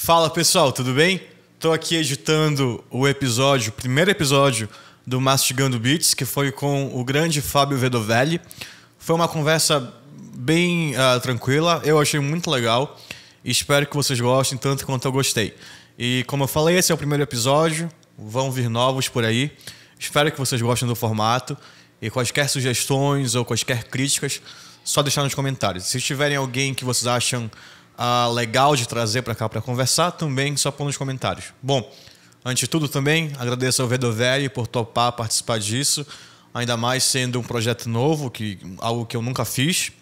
Fala pessoal, tudo bem? Tô aqui editando o primeiro episódio do Mastigando Beats, que foi com o grande Fábio Vedovelli. Foi uma conversa bem tranquila, eu achei muito legal e espero que vocês gostem tanto quanto eu gostei. E como eu falei, esse é o primeiro episódio, vão vir novos por aí. Espero que vocês gostem do formato e quaisquer sugestões ou quaisquer críticas, só deixar nos comentários. Se tiverem alguém que vocês acham legal de trazer para cá para conversar, também só põe nos comentários. Bom, antes de tudo também, agradeço ao Vedovelli por topar participar disso, ainda mais sendo um projeto novo, algo que eu nunca fiz.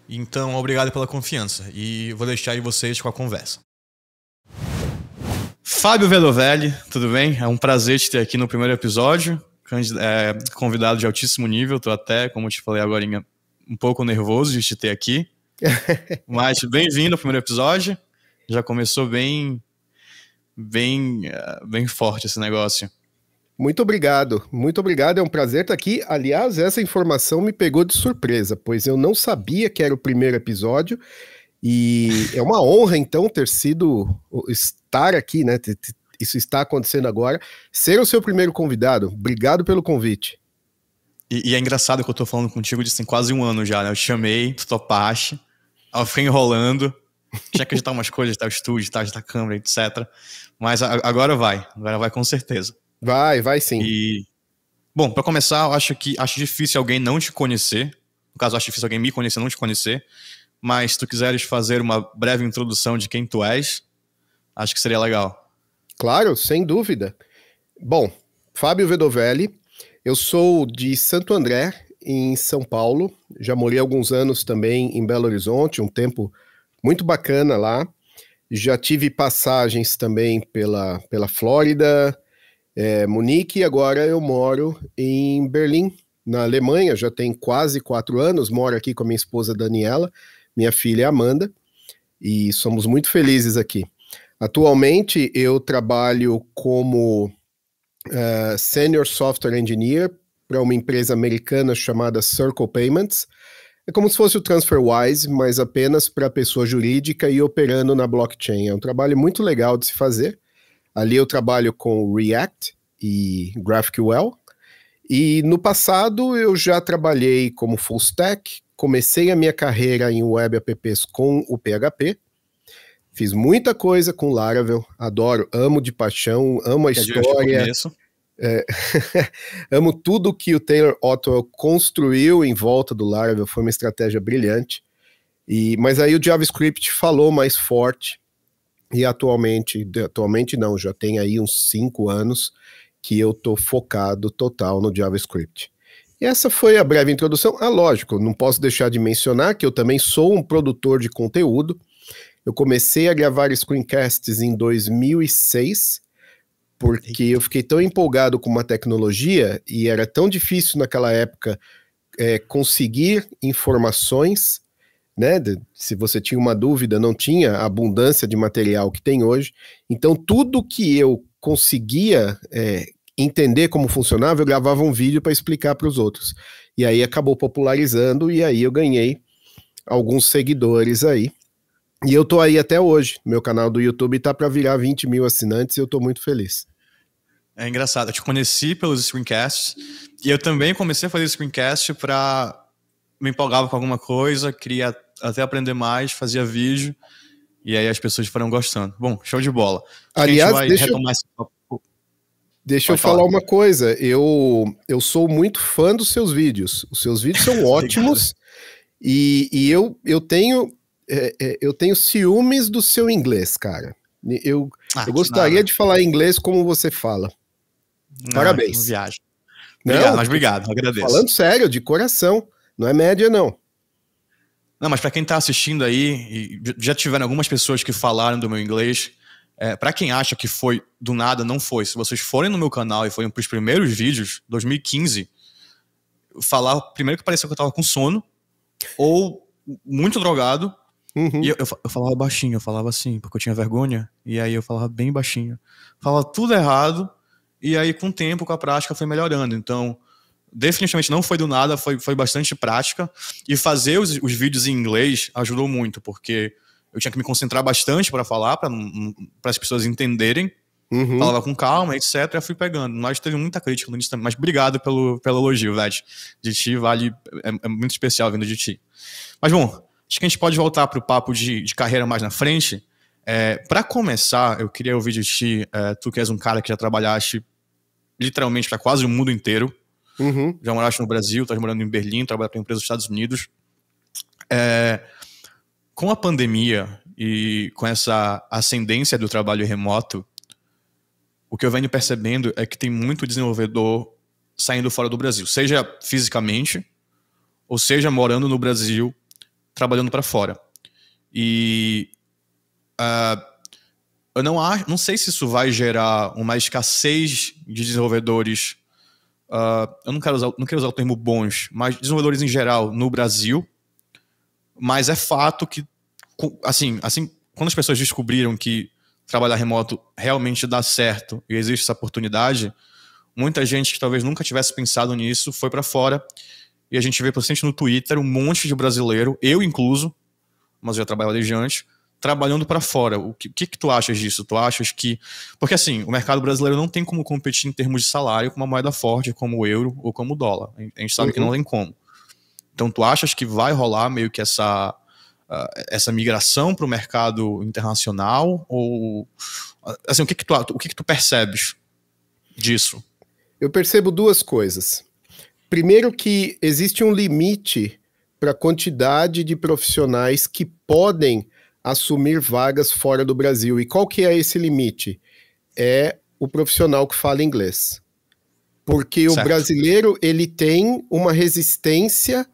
Então, obrigado pela confiança e vou deixar aí vocês com a conversa. Fábio Vedovelli, tudo bem? É um prazer te ter aqui no primeiro episódio, convidado de altíssimo nível, estou até, como eu te falei agora, um pouco nervoso de te ter aqui. Mas bem-vindo ao primeiro episódio. Já começou bem forte esse negócio. Muito obrigado, é um prazer estar aqui. Aliás, essa informação me pegou de surpresa, pois eu não sabia que era o primeiro episódio e é uma honra então estar aqui, né? Isso está acontecendo agora, ser o seu primeiro convidado. Obrigado pelo convite. E é engraçado que eu tô falando contigo de quase um ano já, né? Eu te chamei, tu topaste. Eu fiquei enrolando, tinha que editar umas coisas, editar o estúdio, editar a câmera, etc. Mas agora vai com certeza. Vai sim. Bom, para começar, eu acho difícil alguém não te conhecer. No caso, acho difícil alguém me conhecer, não te conhecer. Mas se tu quiseres fazer uma breve introdução de quem tu és, acho que seria legal. Claro, sem dúvida. Bom, Fábio Vedovelli, eu sou de Santo André, em São Paulo, já morei alguns anos também em Belo Horizonte, um tempo muito bacana lá, já tive passagens também pela Flórida, Munique, e agora eu moro em Berlim, na Alemanha, já tem quase 4 anos, moro aqui com a minha esposa Daniela, minha filha Amanda, e somos muito felizes aqui. Atualmente eu trabalho como Senior Software Engineer para uma empresa americana chamada Circle Payments. É como se fosse o TransferWise, mas apenas para pessoa jurídica e operando na blockchain. É um trabalho muito legal de se fazer. Ali eu trabalho com React e GraphQL. E no passado eu já trabalhei como full stack, comecei a minha carreira em web apps com o PHP. Fiz muita coisa com Laravel, adoro, amo de paixão, amo a história. Amo tudo que o Taylor Otwell construiu em volta do Laravel, foi uma estratégia brilhante. Mas aí o JavaScript falou mais forte e atualmente não, já tem aí uns 5 anos que eu tô focado total no JavaScript. E essa foi a breve introdução. Lógico, não posso deixar de mencionar que eu também sou um produtor de conteúdo. Eu comecei a gravar screencasts em 2006, porque eu fiquei tão empolgado com uma tecnologia e era tão difícil naquela época conseguir informações, né? Se você tinha uma dúvida, não tinha a abundância de material que tem hoje. Então, tudo que eu conseguia entender como funcionava, eu gravava um vídeo para explicar para os outros. E aí acabou popularizando e aí eu ganhei alguns seguidores aí. E eu tô aí até hoje. Meu canal do YouTube tá para virar 20 mil assinantes e eu tô muito feliz. É engraçado, eu te conheci pelos screencasts e eu também comecei a fazer screencast para me empolgava com alguma coisa, queria até aprender mais, fazia vídeo e aí as pessoas foram gostando. Bom, show de bola. Aliás, deixa eu falar uma coisa, eu sou muito fã dos seus vídeos. Os seus vídeos são ótimos e eu tenho ciúmes do seu inglês, cara. Eu gostaria de falar inglês como você fala. Parabéns. Não viagem. Obrigado, mas obrigado, agradeço. Falando sério, de coração. Não é média, não. Não, mas para quem tá assistindo aí, já tiveram algumas pessoas que falaram do meu inglês. Para quem acha que foi do nada, não foi. Se vocês forem no meu canal e forem pros primeiros vídeos, 2015, falar primeiro que parecia que eu tava com sono ou muito drogado. Uhum. E eu falava baixinho, eu falava assim, porque eu tinha vergonha. E aí eu falava bem baixinho. Falava tudo errado. E aí, com o tempo, com a prática, foi melhorando. Então, definitivamente não foi do nada, foi bastante prática. E fazer os vídeos em inglês ajudou muito, porque eu tinha que me concentrar bastante para falar, para as pessoas entenderem. Falava com calma, etc. Eu fui pegando. Nós teve muita crítica no início também, mas obrigado pelo elogio, Ved. De ti vale, é muito especial vindo de ti. Mas bom, acho que a gente pode voltar para o papo de carreira mais na frente. Para começar, eu queria ouvir de ti, tu que és um cara que já trabalhaste literalmente para quase o mundo inteiro. Já moraste no Brasil, estás morando em Berlim, trabalha para empresas dos Estados Unidos. Com a pandemia e com essa ascendência do trabalho remoto, o que eu venho percebendo é que tem muito desenvolvedor saindo fora do Brasil, seja fisicamente, ou seja morando no Brasil, trabalhando para fora. E eu não sei se isso vai gerar uma escassez de desenvolvedores. Eu não quero usar o termo bons, mas desenvolvedores em geral no Brasil. Mas é fato que, assim, quando as pessoas descobriram que trabalhar remoto realmente dá certo e existe essa oportunidade, muita gente que talvez nunca tivesse pensado nisso foi para fora. E a gente vê, principalmente no Twitter, um monte de brasileiro, eu incluso, mas eu já trabalhava desde antes, trabalhando para fora. O que tu achas disso? Tu achas que... Porque assim, o mercado brasileiro não tem como competir em termos de salário com uma moeda forte como o euro ou como o dólar. A gente sabe que não tem como. Então tu achas que vai rolar meio que essa migração para o mercado internacional? Ou assim, o que tu percebes disso? Eu percebo duas coisas. Primeiro, que existe um limite para a quantidade de profissionais que podem assumir vagas fora do Brasil. E qual que é esse limite? É o profissional que fala inglês. Porque o brasileiro, ele tem uma resistência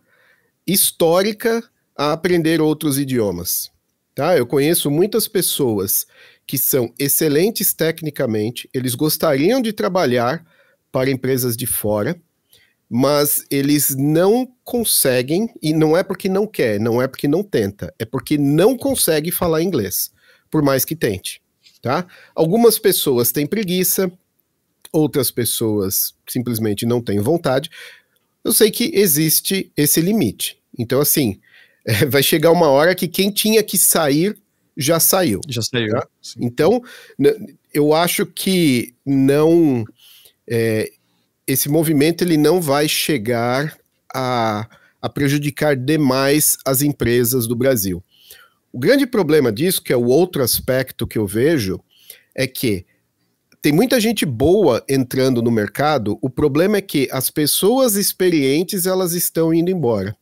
histórica a aprender outros idiomas. Tá? Eu conheço muitas pessoas que são excelentes tecnicamente, eles gostariam de trabalhar para empresas de fora, mas eles não conseguem, e não é porque não quer, não é porque não tenta, é porque não consegue falar inglês, por mais que tente. Tá? Algumas pessoas têm preguiça, outras pessoas simplesmente não têm vontade. Eu sei que existe esse limite. Então, assim, vai chegar uma hora que quem tinha que sair, já saiu. Já saiu. Tá? Então, eu acho que não... esse movimento ele não vai chegar a prejudicar demais as empresas do Brasil. O grande problema disso, que é o outro aspecto que eu vejo, é que tem muita gente boa entrando no mercado, o problema é que as pessoas experientes elas estão indo embora.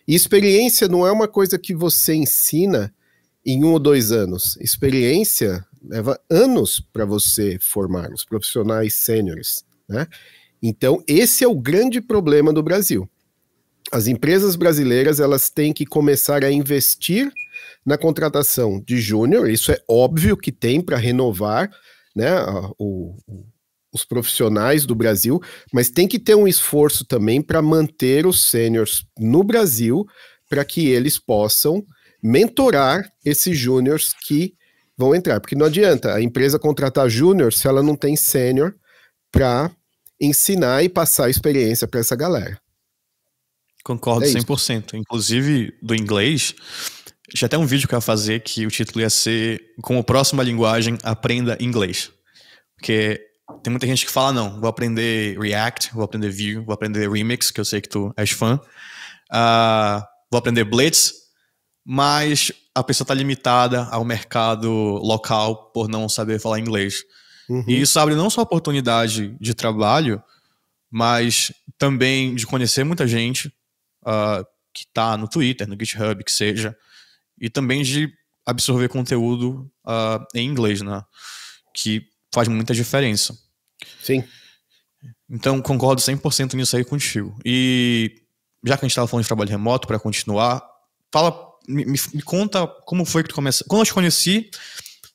E experiência não é uma coisa que você ensina em 1 ou 2 anos. Experiência leva anos para você formar os profissionais sêniores, né? Então, esse é o grande problema do Brasil. As empresas brasileiras elas têm que começar a investir na contratação de júnior, isso é óbvio que tem para renovar, né, os profissionais do Brasil, mas tem que ter um esforço também para manter os sêniors no Brasil, para que eles possam mentorar esses júniors que vão entrar. Porque não adianta a empresa contratar júnior se ela não tem sênior para ensinar e passar a experiência para essa galera. Concordo 100%. Inclusive, do inglês, tinha até um vídeo que eu ia fazer que o título ia ser como próxima linguagem, aprenda inglês. Porque tem muita gente que fala, não, vou aprender React, vou aprender Vue, vou aprender Remix, que eu sei que tu és fã, vou aprender Blitz, mas a pessoa está limitada ao mercado local por não saber falar inglês. E isso abre não só oportunidade de trabalho, mas também de conhecer muita gente que está no Twitter, no GitHub, que seja, e também de absorver conteúdo em inglês, né? Que faz muita diferença. Sim. Então, concordo 100% nisso aí contigo. E já que a gente estava falando de trabalho remoto, para continuar, me conta como foi que tu começou. Quando eu te conheci,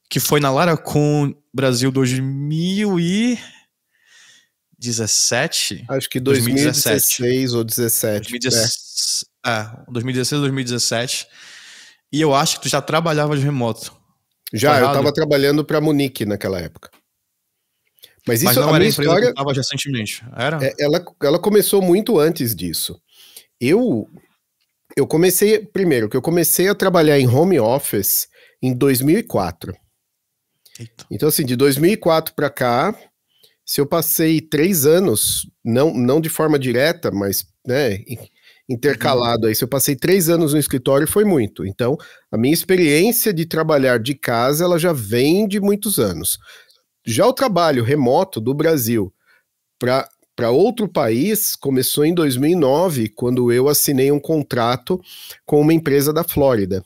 que foi na Laracon Brasil 2017? Acho que 2016 ou 17. 2016 ou 2017. E eu acho que tu já trabalhava de remoto. Já, eu estava trabalhando para a Munique naquela época. Mas isso, não a era minha a empresa história, que estava recentemente, era? Ela começou muito antes disso. Eu comecei, primeiro, que eu comecei a trabalhar em home office em 2004. Eita. Então, assim, de 2004 para cá, se eu passei 3 anos, não de forma direta, mas, né, intercalado aí, se eu passei 3 anos no escritório, foi muito. Então, a minha experiência de trabalhar de casa, ela já vem de muitos anos. Já o trabalho remoto do Brasil para outro país começou em 2009, quando eu assinei um contrato com uma empresa da Flórida.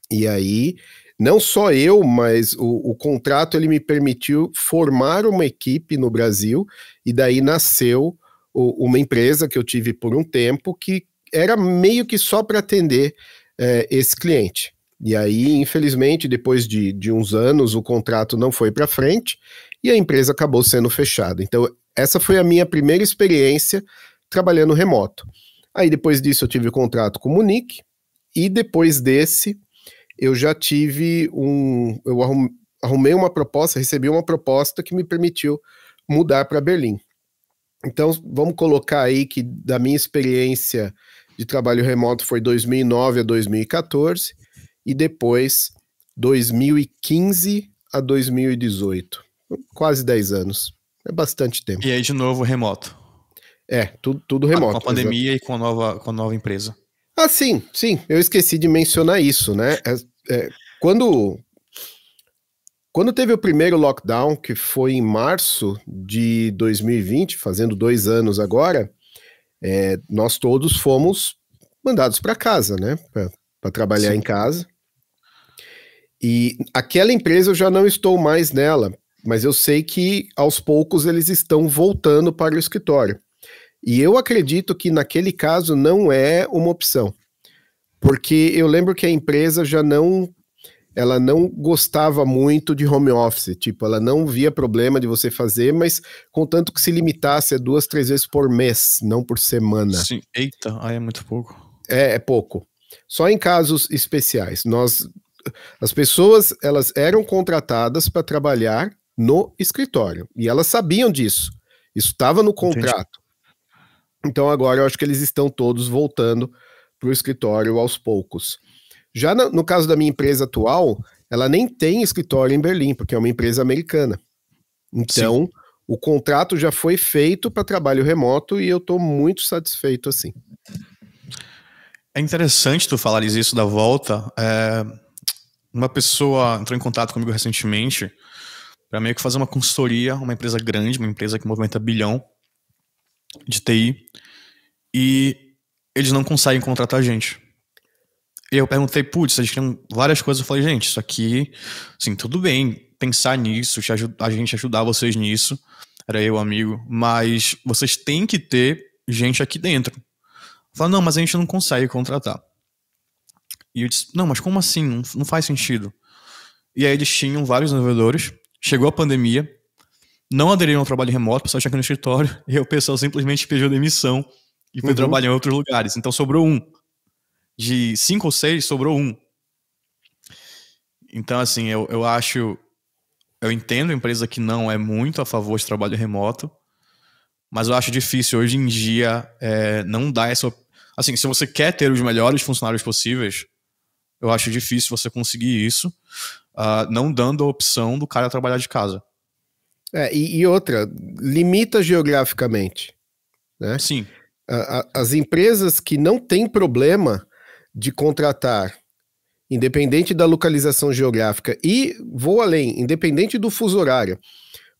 E aí, não só eu, mas o contrato ele me permitiu formar uma equipe no Brasil, e daí nasceu uma empresa que eu tive por um tempo, que era meio que só para atender esse cliente. E aí, infelizmente, depois de uns anos, o contrato não foi para frente, e a empresa acabou sendo fechada. Então, essa foi a minha primeira experiência trabalhando remoto. Aí, depois disso, eu tive o contrato com o Munique, e depois desse, eu já tive eu arrumei uma proposta, recebi uma proposta que me permitiu mudar para Berlim. Então, vamos colocar aí que da minha experiência de trabalho remoto foi 2009 a 2014, e depois 2015 a 2018. Quase 10 anos. É bastante tempo. E aí, de novo, remoto. Tudo remoto. Com a pandemia e com a nova empresa. Ah, sim. Eu esqueci de mencionar isso, né? Quando teve o primeiro lockdown, que foi em março de 2020, fazendo 2 anos agora, nós todos fomos mandados para casa, né? Para trabalhar em casa. E aquela empresa eu já não estou mais nela, mas eu sei que aos poucos eles estão voltando para o escritório. E eu acredito que naquele caso não é uma opção, porque eu lembro que a empresa ela não gostava muito de home office, tipo, ela não via problema de você fazer, mas contanto que se limitasse a 2, 3 vezes por mês, não por semana. Sim, eita, aí é muito pouco. É pouco. Só em casos especiais. As pessoas, elas eram contratadas para trabalhar no escritório, e elas sabiam disso. Isso estava no contrato. Entendi. Então agora eu acho que eles estão todos voltando para o escritório aos poucos. Já no caso da minha empresa atual, ela nem tem escritório em Berlim, porque é uma empresa americana. Então, sim, o contrato já foi feito para trabalho remoto e eu estou muito satisfeito assim. É interessante tu falares isso da volta. Uma pessoa entrou em contato comigo recentemente para meio que fazer uma consultoria, uma empresa grande, uma empresa que movimenta bilhão de TI, e eles não conseguem contratar gente. E eu perguntei, putz, a gente tem várias coisas. Eu falei, gente, isso aqui, assim, tudo bem pensar nisso, a gente ajudar vocês nisso, era eu, amigo, mas vocês têm que ter gente aqui dentro. Eu falei, não, mas a gente não consegue contratar. E eu disse, não, mas como assim? Não faz sentido. E aí eles tinham vários desenvolvedores, chegou a pandemia, não aderiram ao trabalho remoto, o pessoal tinha aqui no escritório, e o pessoal simplesmente pediu demissão e foi trabalhar em outros lugares. Então sobrou um. De 5 ou 6, sobrou um. Então, assim, eu entendo a empresa que não é muito a favor de trabalho remoto, mas eu acho difícil hoje em dia não dar essa... Assim, se você quer ter os melhores funcionários possíveis, eu acho difícil você conseguir isso, não dando a opção do cara trabalhar de casa. E outra, limita geograficamente, né? Sim. As empresas que não têm problema de contratar, independente da localização geográfica, e vou além, independente do fuso horário,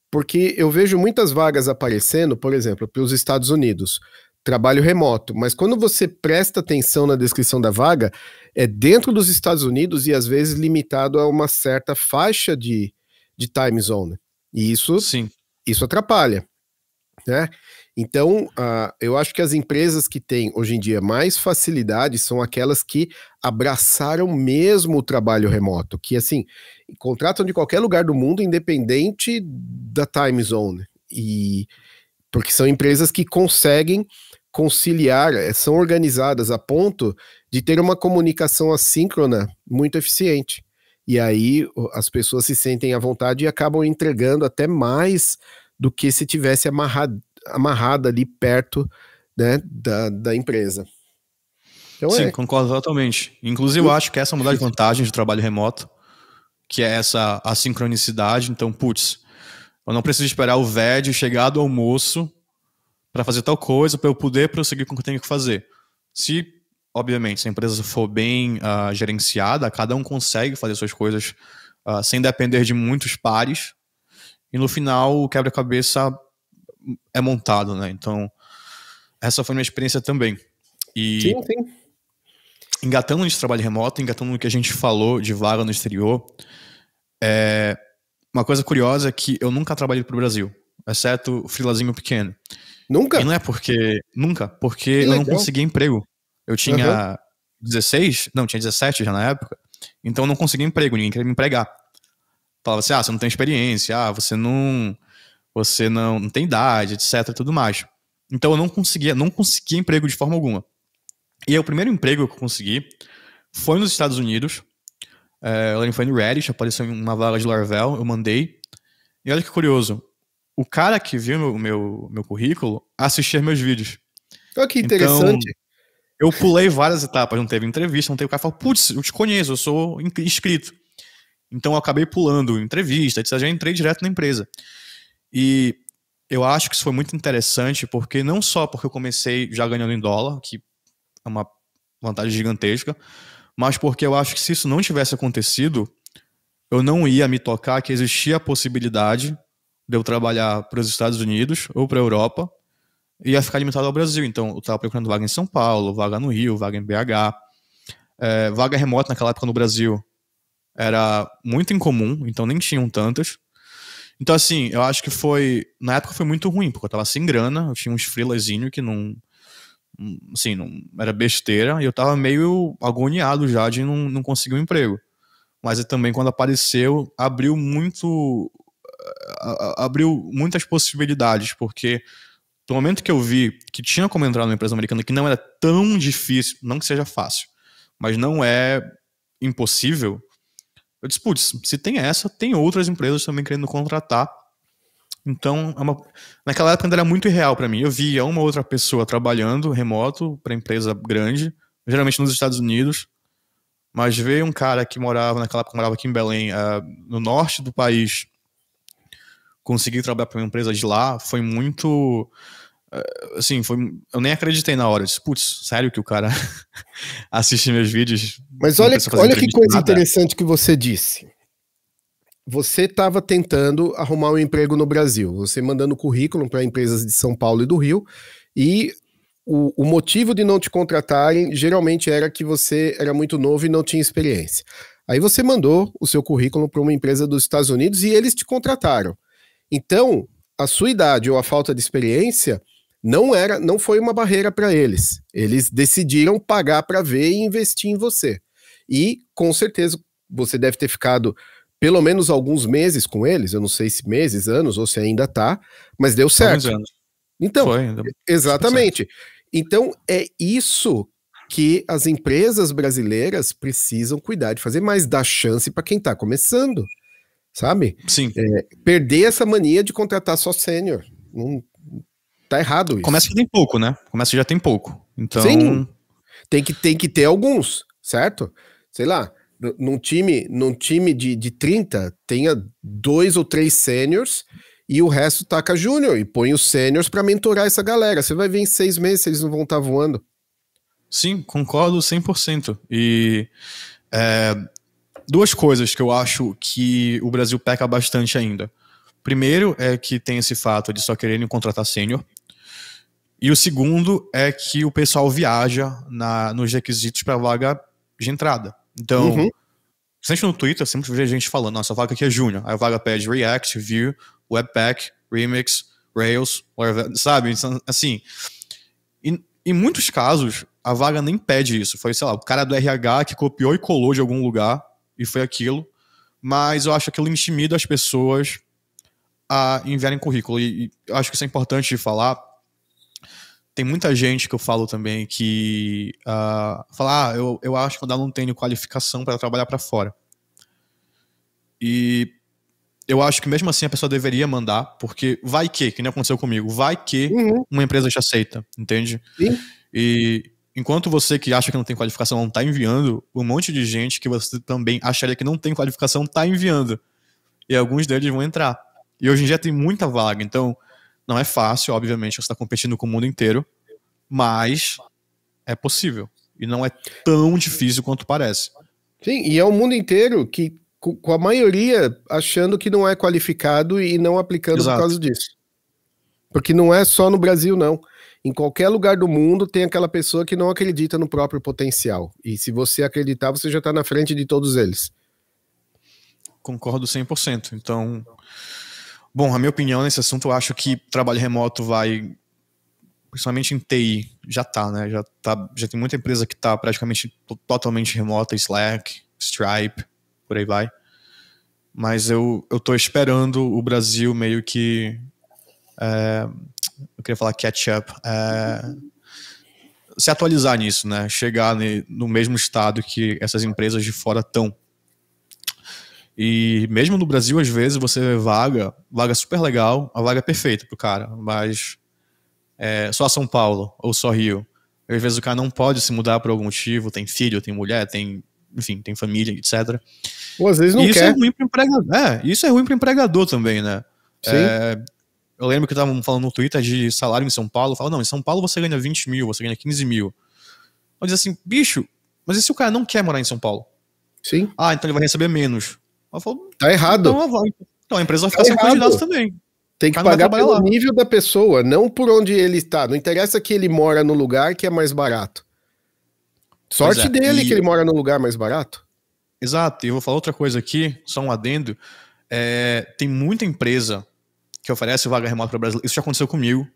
porque eu vejo muitas vagas aparecendo, por exemplo, para os Estados Unidos, trabalho remoto, mas quando você presta atenção na descrição da vaga, é dentro dos Estados Unidos e às vezes limitado a uma certa faixa de time zone, e isso atrapalha, né? Então, eu acho que as empresas que têm, hoje em dia, mais facilidade são aquelas que abraçaram mesmo o trabalho remoto, que, assim, contratam de qualquer lugar do mundo, independente da time zone. Porque são empresas que conseguem conciliar, são organizadas a ponto de ter uma comunicação assíncrona muito eficiente. E aí, as pessoas se sentem à vontade e acabam entregando até mais do que se tivesse amarrada ali perto, né, da empresa. Então Sim, concordo totalmente. Inclusive, eu acho que essa é uma das vantagens do trabalho remoto, que é essa assincronicidade. Então, putz, eu não preciso esperar o VED chegar do almoço para fazer tal coisa, para eu poder prosseguir com o que eu tenho que fazer. Se, obviamente, se a empresa for bem gerenciada, cada um consegue fazer suas coisas sem depender de muitos pares, e no final o quebra-cabeça é montado, né? Então, essa foi a minha experiência também. E sim, sim. engatando nesse trabalho remoto, engatando no que a gente falou de vaga no exterior, uma coisa curiosa é que eu nunca trabalhei pro Brasil, exceto o freelazinho pequeno. E Nunca? não é porque... Nunca. Porque Que eu não legal. conseguia emprego. Eu Aham. tinha 16... Não, tinha 17 já na época. Então eu não conseguia emprego, ninguém queria me empregar. Falava assim, você não tem experiência, você não tem idade, etc, tudo mais. Então eu não conseguia emprego de forma alguma. E aí, o primeiro emprego que eu consegui foi nos Estados Unidos. Eu lembro que foi no Reddit, apareceu em uma vaga de Laravel, eu mandei. E olha que curioso, o cara que viu meu currículo assistia meus vídeos. Olha que Então, interessante. eu pulei várias etapas, não teve entrevista, não teve o cara que falou, putz, eu te conheço, eu sou inscrito. Então eu acabei pulando entrevista, etc. Já entrei direto na empresa. E eu acho que isso foi muito interessante, porque não só porque eu comecei já ganhando em dólar, que é uma vantagem gigantesca, mas porque eu acho que se isso não tivesse acontecido, eu não ia me tocar que existia a possibilidade de eu trabalhar para os Estados Unidos ou para a Europa e ia ficar limitado ao Brasil. Então, eu estava procurando vaga em São Paulo, vaga no Rio, vaga em BH. Vaga remota naquela época no Brasil era muito incomum, então nem tinham tantas. Então, assim, eu acho que na época foi muito ruim, porque eu tava sem grana, eu tinha uns freelazinho que não. Assim, não era besteira, e eu tava meio agoniado já de não conseguir um emprego. Mas também, quando apareceu, abriu muitas possibilidades, porque do momento que eu vi que tinha como entrar numa empresa americana que não era tão difícil, não que seja fácil, mas não é impossível, eu disse, putz, se tem essa, tem outras empresas também querendo contratar. Então, naquela época ainda era muito irreal para mim. Eu via uma outra pessoa trabalhando remoto para empresa grande, geralmente nos Estados Unidos, mas ver um cara que naquela época morava aqui em Belém, no norte do país, conseguir trabalhar para uma empresa de lá, foi muito... Assim, eu nem acreditei na hora. Eu disse, putz, sério que o cara assiste meus vídeos, Mas não olha, precisa fazer olha que entrevista, coisa nada? interessante que você disse. Você estava tentando arrumar um emprego no Brasil, você mandando currículo para empresas de São Paulo e do Rio, e o motivo de não te contratarem geralmente era que você era muito novo e não tinha experiência. Aí você mandou o seu currículo para uma empresa dos Estados Unidos e eles te contrataram. Então, a sua idade ou a falta de experiência não foi uma barreira para eles. Eles decidiram pagar para ver e investir em você. E com certeza você deve ter ficado pelo menos alguns meses com eles, eu não sei se meses, anos ou se ainda tá, mas deu Alguns certo. anos. Então, Deu super certo. exatamente. Então é isso que as empresas brasileiras precisam cuidar de fazer, mais dar chance para quem está começando, sabe? Sim. Perder essa mania de contratar só sênior. Não tá errado Começa isso. que tem pouco, né? Começa que já tem pouco. Sim, Então, tem que ter alguns, certo? Sei lá, num time de 30, tenha 2 ou 3 sêniors e o resto taca júnior e põe os sêniors para mentorar essa galera. Você vai ver em 6 meses se eles não vão estar voando. sim, concordo 100%. E duas coisas que eu acho que o Brasil peca bastante ainda. Primeiro é que tem esse fato de só quererem contratar sênior. E o segundo é que o pessoal viaja nos requisitos para vaga de entrada. Então, Uhum. sempre no Twitter, eu sempre vejo gente falando, nossa, a vaga aqui é júnior. Aí a vaga pede React, Vue, Webpack, Remix, Rails, sabe? Então, assim, em muitos casos, a vaga nem pede isso. Foi, sei lá, o cara do RH que copiou e colou de algum lugar e foi aquilo. Mas eu acho que aquilo intimida as pessoas a enviarem currículo. E eu acho que isso é importante de falar. Tem muita gente que eu falo também que fala, eu acho que eu não tenho qualificação para trabalhar para fora. E eu acho que mesmo assim a pessoa deveria mandar, porque vai que nem aconteceu comigo, vai que Uhum. uma empresa te aceita, entende? Sim. E enquanto você que acha que não tem qualificação não tá enviando, um monte de gente que você também acharia que não tem qualificação tá enviando. E alguns deles vão entrar. E hoje em dia tem muita vaga, então não é fácil, obviamente, você está competindo com o mundo inteiro, mas é possível. E não é tão difícil quanto parece. Sim, e é o mundo inteiro que, com a maioria achando que não é qualificado e não aplicando por causa disso. Porque não é só no Brasil, não. Em qualquer lugar do mundo tem aquela pessoa que não acredita no próprio potencial. E se você acreditar, você já está na frente de todos eles. Concordo 100%. Então, bom, a minha opinião nesse assunto, eu acho que trabalho remoto vai, principalmente em TI, já tá, né? Já tem muita empresa que tá praticamente totalmente remota, Slack, Stripe, por aí vai. Mas eu tô esperando o Brasil meio que... eu queria falar catch up, se atualizar nisso, né? Chegar no mesmo estado que essas empresas de fora estão. E mesmo no Brasil, às vezes, você vê vaga super legal, a vaga é perfeita pro cara, mas só São Paulo ou só Rio. Às vezes o cara não pode se mudar por algum motivo, tem filho, tem mulher, enfim, tem família, etc. Ou às vezes não isso quer. É ruim pro empregador. Isso é ruim pro empregador também, né? Sim. Eu lembro que estavam falando no Twitter de salário em São Paulo. Eu falava, não, em São Paulo você ganha 20 mil, você ganha 15 mil. Eu dizia assim, bicho, mas e se o cara não quer morar em São Paulo? Sim. Então ele vai receber menos. Eu falo, tá errado. Então a empresa vai ficar sem candidato também. Tem que pagar pelo nível da pessoa, não por onde ele está. Não interessa que ele mora no lugar que é mais barato. Sorte dele que ele mora no lugar mais barato. Exato. E eu vou falar outra coisa aqui, só um adendo. Tem muita empresa que oferece vaga remota para brasileiro. Isso já aconteceu comigo.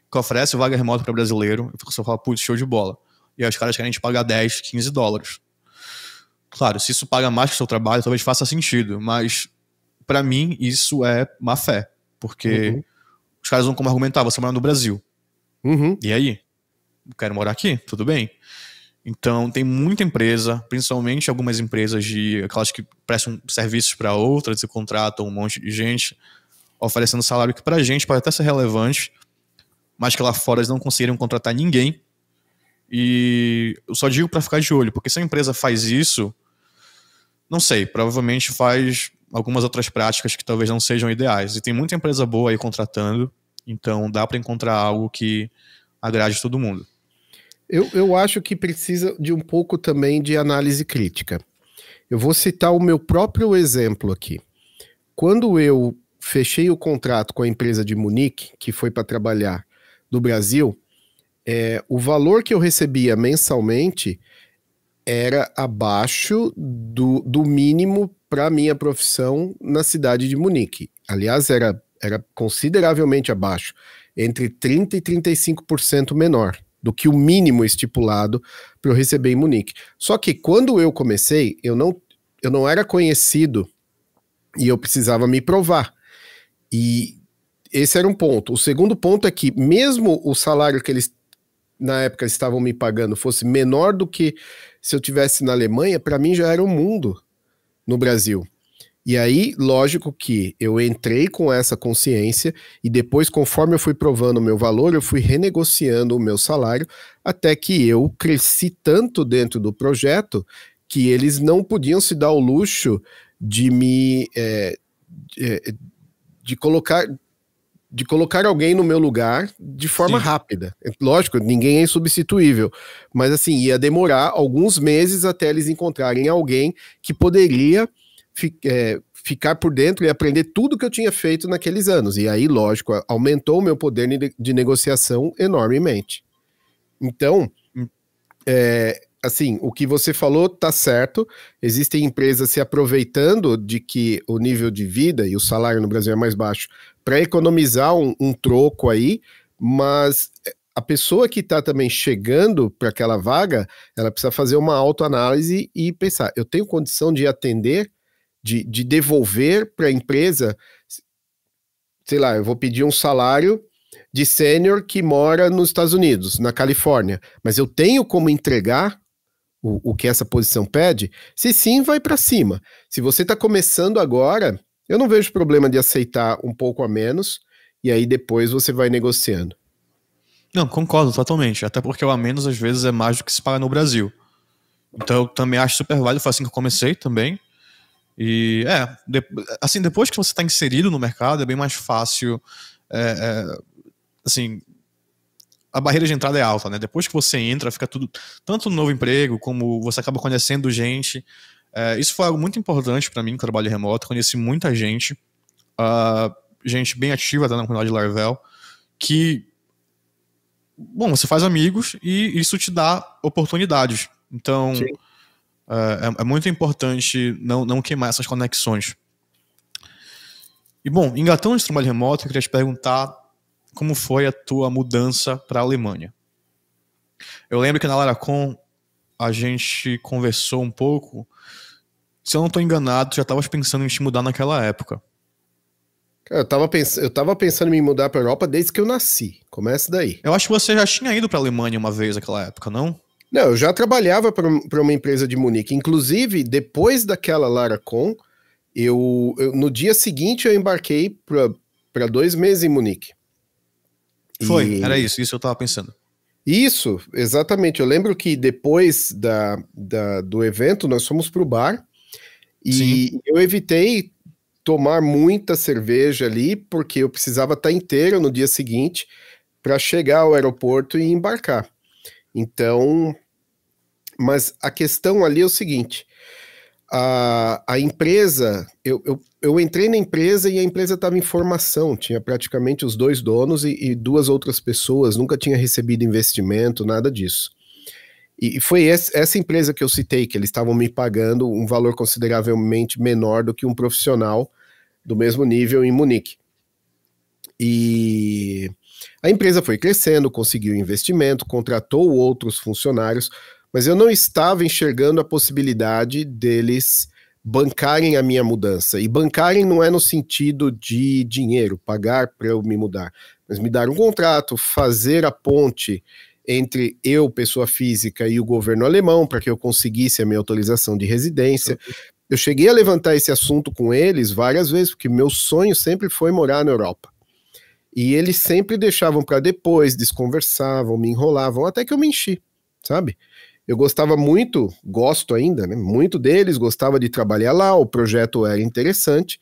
Que oferece vaga remota para brasileiro. Eu só falo, putz, show de bola. E aí os caras querem te pagar 10, 15 dólares. Claro, se isso paga mais que o seu trabalho, talvez faça sentido. Mas, para mim, isso é má fé. Porque os caras vão como argumentar, você mora no Brasil. E aí? Eu quero morar aqui, tudo bem. Então, tem muita empresa, principalmente algumas empresas aquelas que prestam serviços para outras e contratam um monte de gente, oferecendo salário que pra gente pode até ser relevante, mas que lá fora eles não conseguiram contratar ninguém. E eu só digo pra ficar de olho, porque se a empresa faz isso, não sei, provavelmente faz algumas outras práticas que talvez não sejam ideais. E tem muita empresa boa aí contratando, então dá pra encontrar algo que agrade todo mundo. Eu acho que precisa de um pouco também de análise crítica. Eu vou citar o meu próprio exemplo aqui. Quando eu fechei o contrato com a empresa de Munique, que foi para trabalhar no Brasil, o valor que eu recebia mensalmente era abaixo do mínimo para a minha profissão na cidade de Munique. Aliás, era consideravelmente abaixo, entre 30% e 35% menor do que o mínimo estipulado para eu receber em Munique. Só que quando eu comecei, eu não era conhecido e eu precisava me provar. E esse era um ponto. O segundo ponto é que mesmo o salário que eles na época estavam me pagando fosse menor do que se eu tivesse na Alemanha, para mim já era um mundo no Brasil. E aí, lógico que eu entrei com essa consciência e depois, conforme eu fui provando o meu valor, eu fui renegociando o meu salário até que eu cresci tanto dentro do projeto que eles não podiam se dar o luxo de de colocar alguém no meu lugar de forma rápida. Lógico, ninguém é insubstituível, mas assim, ia demorar alguns meses até eles encontrarem alguém que poderia ficar por dentro e aprender tudo que eu tinha feito naqueles anos. E aí, lógico, aumentou o meu poder de negociação enormemente. Então, assim, o que você falou tá certo. Existem empresas se aproveitando de que o nível de vida e o salário no Brasil é mais baixo para economizar um troco aí, mas a pessoa que está também chegando para aquela vaga, ela precisa fazer uma autoanálise e pensar, eu tenho condição de atender, de devolver para a empresa, sei lá, eu vou pedir um salário de sênior que mora nos Estados Unidos, na Califórnia, mas eu tenho como entregar o que essa posição pede? Se sim, vai para cima. Se você está começando agora, eu não vejo problema de aceitar um pouco a menos, e aí depois você vai negociando. Não, concordo totalmente. Até porque o a menos, às vezes, é mais do que se paga no Brasil. Então, eu também acho super válido. Foi assim que eu comecei também. E, assim, depois que você está inserido no mercado, é bem mais fácil. Assim, a barreira de entrada é alta, né? Depois que você entra, fica tudo. Tanto no novo emprego, como você acaba conhecendo gente. Isso foi algo muito importante para mim no trabalho remoto. Conheci muita gente. Gente bem ativa na comunidade de Laravel. Que. Bom, você faz amigos e isso te dá oportunidades. Então, é muito importante não queimar essas conexões. E, bom, engatando esse trabalho remoto, eu queria te perguntar como foi a tua mudança para a Alemanha. Eu lembro que na Laracon a gente conversou um pouco. Se eu não estou enganado, tu já estavas pensando em te mudar naquela época. Cara, eu tava pensando em me mudar para a Europa desde que eu nasci. Começa daí. Eu acho que você já tinha ido para a Alemanha uma vez naquela época, não? Não, eu já trabalhava para uma empresa de Munique. Inclusive, depois daquela Laracon, no dia seguinte eu embarquei para 2 meses em Munique. Era isso eu estava pensando. Isso, exatamente. Eu lembro que depois do evento nós fomos para o bar e Sim. Eu evitei tomar muita cerveja ali porque eu precisava estar inteiro no dia seguinte para chegar ao aeroporto e embarcar. Então, mas a questão ali é o seguinte, a empresa, eu entrei na empresa e a empresa estava em formação, tinha praticamente os 2 donos e 2 outras pessoas, nunca tinha recebido investimento, nada disso. E foi essa empresa que eu citei, que eles estavam me pagando um valor consideravelmente menor do que um profissional do mesmo nível em Munique. E a empresa foi crescendo, conseguiu investimento, contratou outros funcionários, mas eu não estava enxergando a possibilidade deles bancarem a minha mudança. E bancarem não é no sentido de dinheiro, pagar para eu me mudar, mas me dar um contrato, fazer a ponte entre eu, pessoa física, e o governo alemão, para que eu conseguisse a minha autorização de residência. Eu cheguei a levantar esse assunto com eles várias vezes, porque meu sonho sempre foi morar na Europa. E eles sempre deixavam para depois, desconversavam, me enrolavam, até que eu me enchi, sabe? Eu gostava muito, gosto ainda, né? Muito deles, gostava de trabalhar lá, o projeto era interessante,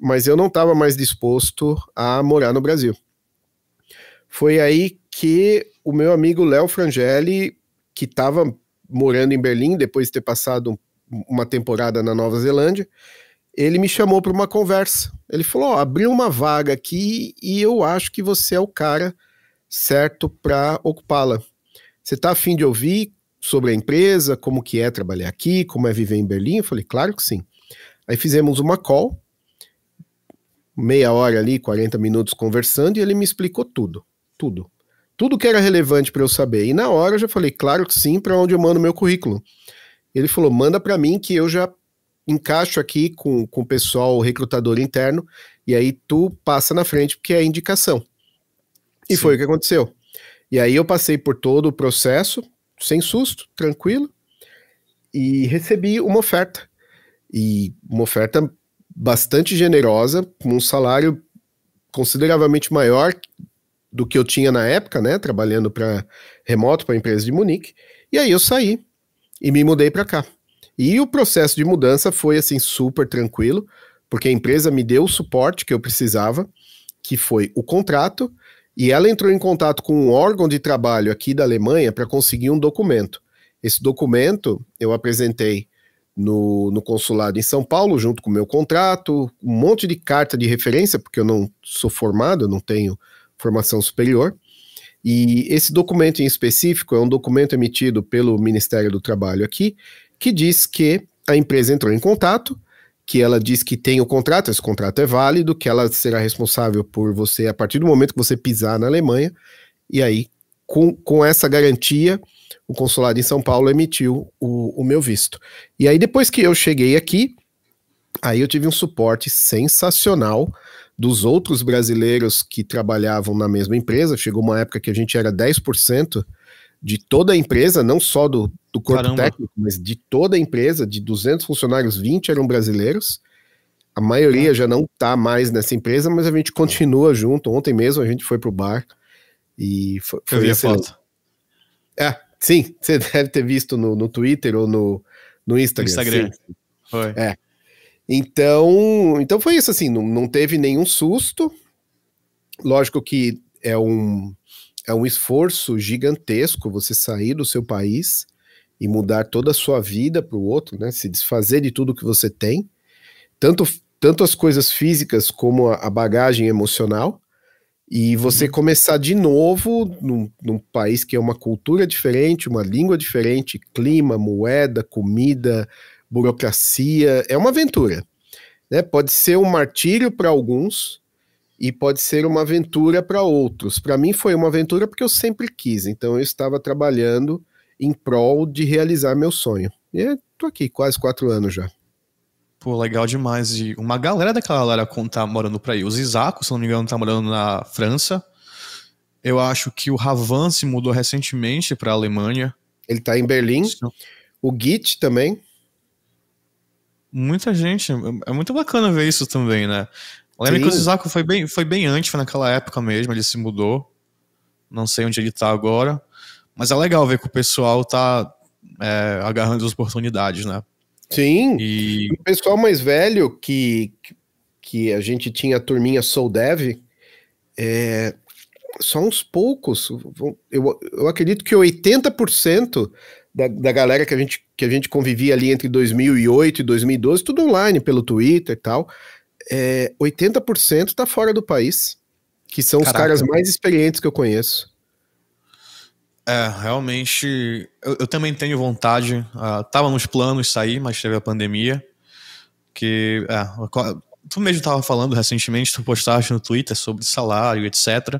mas eu não estava mais disposto a morar no Brasil. Foi aí que o meu amigo Léo Frangeli, que estava morando em Berlim, depois de ter passado uma temporada na Nova Zelândia, ele me chamou para uma conversa. Ele falou, abriu uma vaga aqui e eu acho que você é o cara certo para ocupá-la. Você está a fim de ouvir sobre a empresa, como que é trabalhar aqui, como é viver em Berlim? Eu falei, claro que sim. Aí fizemos uma call, meia hora ali, 40 minutos conversando, e ele me explicou tudo. Tudo que era relevante para eu saber. E na hora eu já falei, claro que sim, para onde eu mando meu currículo. Ele falou, manda para mim que eu já encaixo aqui com o pessoal recrutador interno, e aí tu passa na frente, porque é indicação. E Sim. Foi o que aconteceu. E aí eu passei por todo o processo, sem susto, tranquilo, e recebi uma oferta. E uma oferta bastante generosa, com um salário consideravelmente maior do que eu tinha na época, né, trabalhando para remoto para a empresa de Munique. E aí eu saí e me mudei para cá. E o processo de mudança foi assim super tranquilo, porque a empresa me deu o suporte que eu precisava, que foi o contrato, e ela entrou em contato com um órgão de trabalho aqui da Alemanha para conseguir um documento. Esse documento eu apresentei no consulado em São Paulo, junto com o meu contrato, um monte de carta de referência, porque eu não sou formado, eu não tenho formação superior. E esse documento em específico é um documento emitido pelo Ministério do Trabalho aqui, que diz que a empresa entrou em contato, que ela diz que tem o contrato, esse contrato é válido, que ela será responsável por você a partir do momento que você pisar na Alemanha, e aí, com essa garantia, o consulado em São Paulo emitiu o meu visto. E aí, depois que eu cheguei aqui, aí eu tive um suporte sensacional dos outros brasileiros que trabalhavam na mesma empresa. Chegou uma época que a gente era 10% de toda a empresa, não só do corpo Caramba. Técnico, mas de toda a empresa, de 200 funcionários, 20 eram brasileiros. A maioria já não está mais nessa empresa, mas a gente continua junto. Ontem mesmo a gente foi pro bar E Eu foi vi a excelente. foto. Sim, você deve ter visto no Twitter ou no No Instagram, sim. Instagram. Foi. É. Então foi isso, assim, não teve nenhum susto. Lógico que é um esforço gigantesco você sair do seu país e mudar toda a sua vida para o outro, né? Se desfazer de tudo que você tem, tanto as coisas físicas como a bagagem emocional, e você começar de novo num país que é uma cultura diferente, uma língua diferente, clima, moeda, comida, burocracia, é uma aventura, né? Pode ser um martírio para alguns e pode ser uma aventura para outros. Para mim foi uma aventura porque eu sempre quis, então eu estava trabalhando em prol de realizar meu sonho. E estou aqui quase 4 anos já. Pô, legal demais. E uma galera daquela galera tá morando por aí. O Zizaco, se não me engano, tá morando na França. Eu acho que o Ravan se mudou recentemente pra Alemanha. Ele está em Berlim, o Git também. Muita gente. É muito bacana ver isso também, né? Lembra que o Zizaco foi bem antes, foi naquela época mesmo, ele se mudou. Não sei onde ele tá agora. Mas é legal ver que o pessoal tá agarrando as oportunidades, né? Sim, E o pessoal mais velho que a gente tinha a turminha Soul Dev, só uns poucos, eu acredito que 80% da galera que a gente convivia ali entre 2008 e 2012, tudo online, pelo Twitter e tal, 80% tá fora do país, que são os caras caraca. mais experientes que eu conheço. Realmente, eu também tenho vontade. Tava nos planos sair, mas teve a pandemia. Tu mesmo tava falando recentemente, tu postaste no Twitter sobre salário, etc.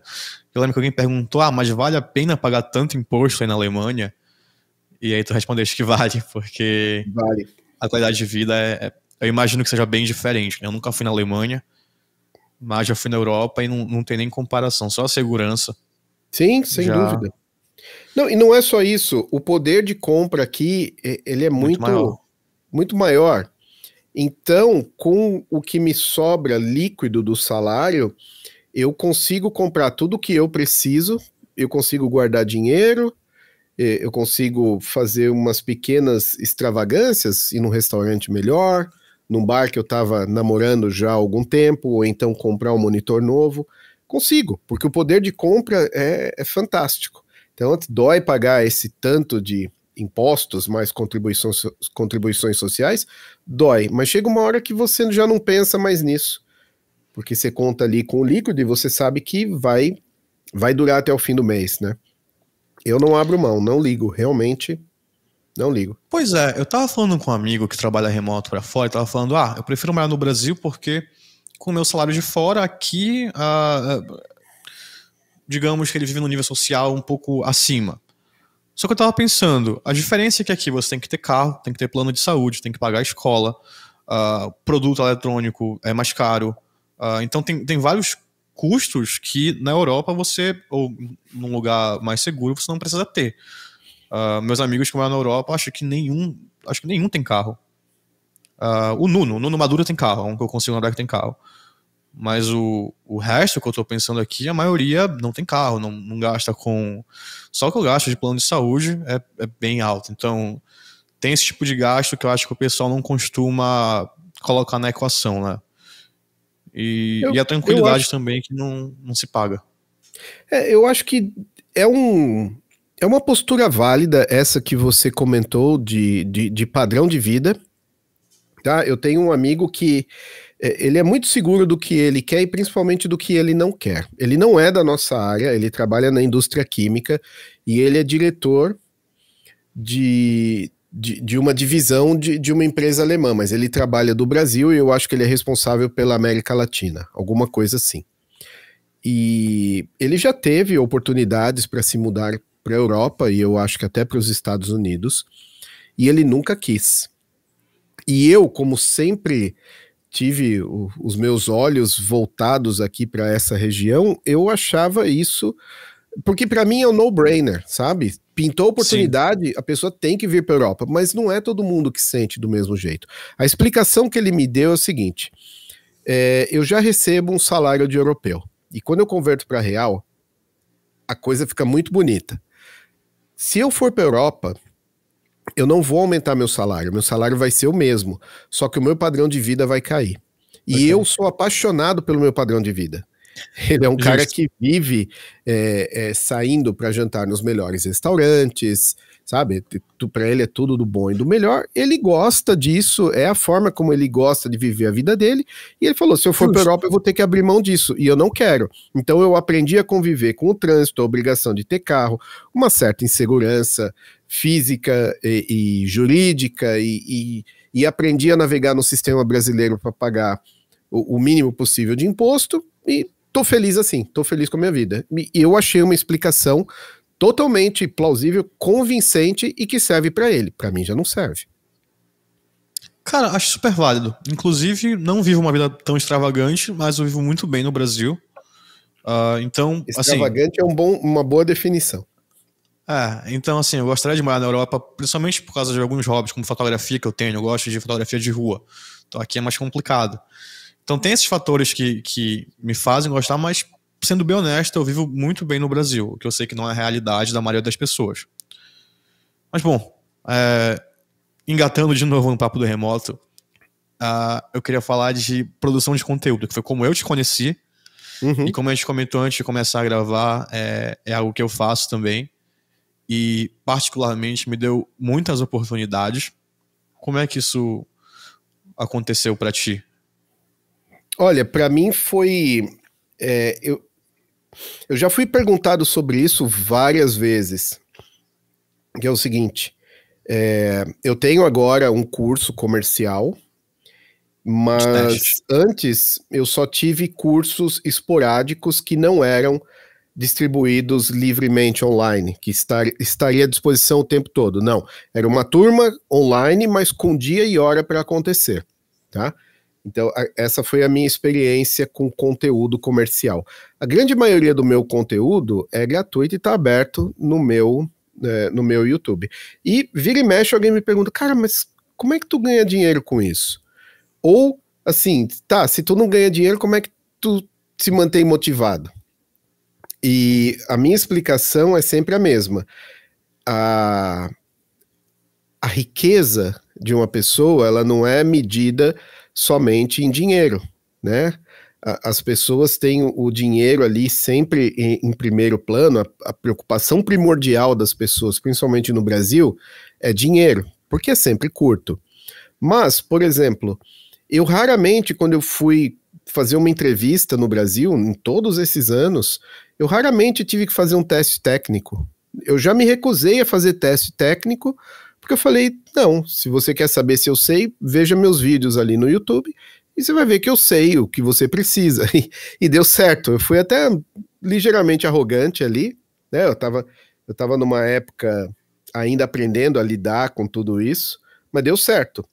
Eu lembro que alguém perguntou, mas vale a pena pagar tanto imposto aí na Alemanha? E aí tu respondeste que vale, porque Vale. a qualidade de vida eu imagino que seja bem diferente, né? Eu nunca fui na Alemanha, mas já fui na Europa e não tem nem comparação, só a segurança. Sim, sem Já dúvida. Não, e não é só isso, o poder de compra aqui, ele é muito muito, maior. muito maior. Então, com o que me sobra líquido do salário, eu consigo comprar tudo o que eu preciso, eu consigo guardar dinheiro, eu consigo fazer umas pequenas extravagâncias, ir num restaurante melhor, num bar que eu estava namorando já há algum tempo, ou então comprar um monitor novo. Consigo, porque o poder de compra é fantástico. Então, dói pagar esse tanto de impostos mais contribuições sociais, dói, mas chega uma hora que você já não pensa mais nisso, porque você conta ali com o líquido e você sabe que vai durar até o fim do mês, né? Eu não abro mão, não ligo, realmente não ligo. Pois é, eu tava falando com um amigo que trabalha remoto pra fora, e tava falando, eu prefiro morar no Brasil porque com o meu salário de fora, aqui, digamos que ele vive num nível social um pouco acima. Só que eu tava pensando, a diferença é que aqui você tem que ter carro, tem que ter plano de saúde, tem que pagar a escola, produto eletrônico é mais caro. Então tem vários custos que na Europa você, ou num lugar mais seguro, você não precisa ter. Meus amigos que moram na Europa, acho que nenhum tem carro. O Nuno Maduro tem carro, é um que eu consigo lembrar que tem carro. Mas o resto que eu tô pensando aqui, a maioria não tem carro, não gasta com... Só que o gasto de plano de saúde é bem alto. Então, tem esse tipo de gasto que eu acho que o pessoal não costuma colocar na equação, né? E a tranquilidade também que não se paga. Eu acho que é uma postura válida essa que você comentou de padrão de vida. Tá? Eu tenho um amigo que ele é muito seguro do que ele quer e principalmente do que ele não quer. Ele não é da nossa área, ele trabalha na indústria química e ele é diretor de uma divisão de uma empresa alemã, mas ele trabalha do Brasil e eu acho que ele é responsável pela América Latina, alguma coisa assim. E ele já teve oportunidades para se mudar para a Europa e eu acho que até para os Estados Unidos, e ele nunca quis. E eu, como sempre tive os meus olhos voltados aqui para essa região, eu achava isso, porque para mim é um no-brainer, sabe? Pintou oportunidade, sim, a pessoa tem que vir para a Europa, mas não é todo mundo que sente do mesmo jeito. A explicação que ele me deu é o seguinte: eu já recebo um salário de europeu, e quando eu converto para real, a coisa fica muito bonita. Se eu for para a Europa, eu não vou aumentar meu salário vai ser o mesmo, só que o meu padrão de vida vai cair. E eu sou apaixonado pelo meu padrão de vida. Ele é um cara que vive saindo para jantar nos melhores restaurantes, sabe? Para ele é tudo do bom e do melhor. Ele gosta disso, é a forma como ele gosta de viver a vida dele. E ele falou: se eu for para a Europa, eu vou ter que abrir mão disso. E eu não quero. Então eu aprendi a conviver com o trânsito, a obrigação de ter carro, uma certa insegurança física e jurídica, e aprendi a navegar no sistema brasileiro para pagar o mínimo possível de imposto. E tô feliz assim, tô feliz com a minha vida. E eu achei uma explicação totalmente plausível, convincente e que serve pra ele. Pra mim já não serve. Cara, acho super válido. Inclusive, não vivo uma vida tão extravagante, mas eu vivo muito bem no Brasil. Então, extravagante é uma boa definição. Então, assim, eu gostaria de morar na Europa, principalmente por causa de alguns hobbies, como fotografia que eu tenho. Eu gosto de fotografia de rua. Então aqui é mais complicado. Então tem esses fatores que me fazem gostar, mas sendo bem honesto, eu vivo muito bem no Brasil, o que eu sei que não é a realidade da maioria das pessoas. Mas bom, engatando de novo no papo do remoto, eu queria falar de produção de conteúdo, que foi como eu te conheci, e como a gente comentou antes de começar a gravar, é algo que eu faço também, e particularmente me deu muitas oportunidades. Como é que isso aconteceu para ti? Olha, para mim foi... eu já fui perguntado sobre isso várias vezes, que é o seguinte: eu tenho agora um curso comercial, mas antes eu só tive cursos esporádicos que não eram distribuídos livremente online, que estaria à disposição o tempo todo. Não, era uma turma online, mas com dia e hora para acontecer, tá? Então, essa foi a minha experiência com conteúdo comercial. A grande maioria do meu conteúdo é gratuito e está aberto no meu YouTube. E vira e mexe, alguém me pergunta: cara, mas como é que tu ganha dinheiro com isso? Ou, assim, tá, se tu não ganha dinheiro, como é que tu se mantém motivado? E a minha explicação é sempre a mesma. A riqueza de uma pessoa, ela não é medida somente em dinheiro, né? As pessoas têm o dinheiro ali sempre em primeiro plano. A preocupação primordial das pessoas, principalmente no Brasil, é dinheiro, porque é sempre curto. Mas, por exemplo, eu raramente, quando eu fui fazer uma entrevista no Brasil, em todos esses anos, eu raramente tive que fazer um teste técnico. Eu já me recusei a fazer teste técnico, porque eu falei: não, se você quer saber se eu sei, veja meus vídeos ali no YouTube e você vai ver que eu sei o que você precisa. E deu certo. Eu fui até ligeiramente arrogante ali, né? Eu tava numa época ainda aprendendo a lidar com tudo isso, mas deu certo.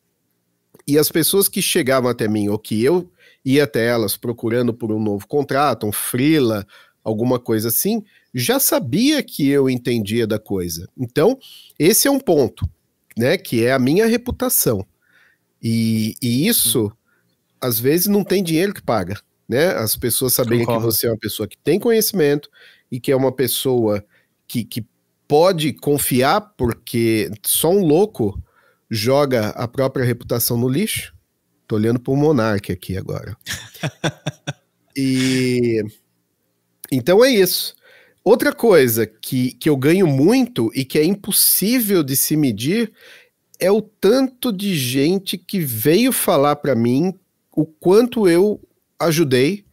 E as pessoas que chegavam até mim, ou que eu ia até elas procurando por um novo contrato, um freela, alguma coisa assim, já sabia que eu entendia da coisa. Então, esse é um ponto, né, que é a minha reputação. E isso, às vezes, não tem dinheiro que paga, né? As pessoas saberem que você é uma pessoa que tem conhecimento e que é uma pessoa que pode confiar, porque só um louco joga a própria reputação no lixo. Tô olhando pro Monark aqui agora. Então é isso. Outra coisa que eu ganho muito e que é impossível de se medir é o tanto de gente que veio falar para mim o quanto eu ajudei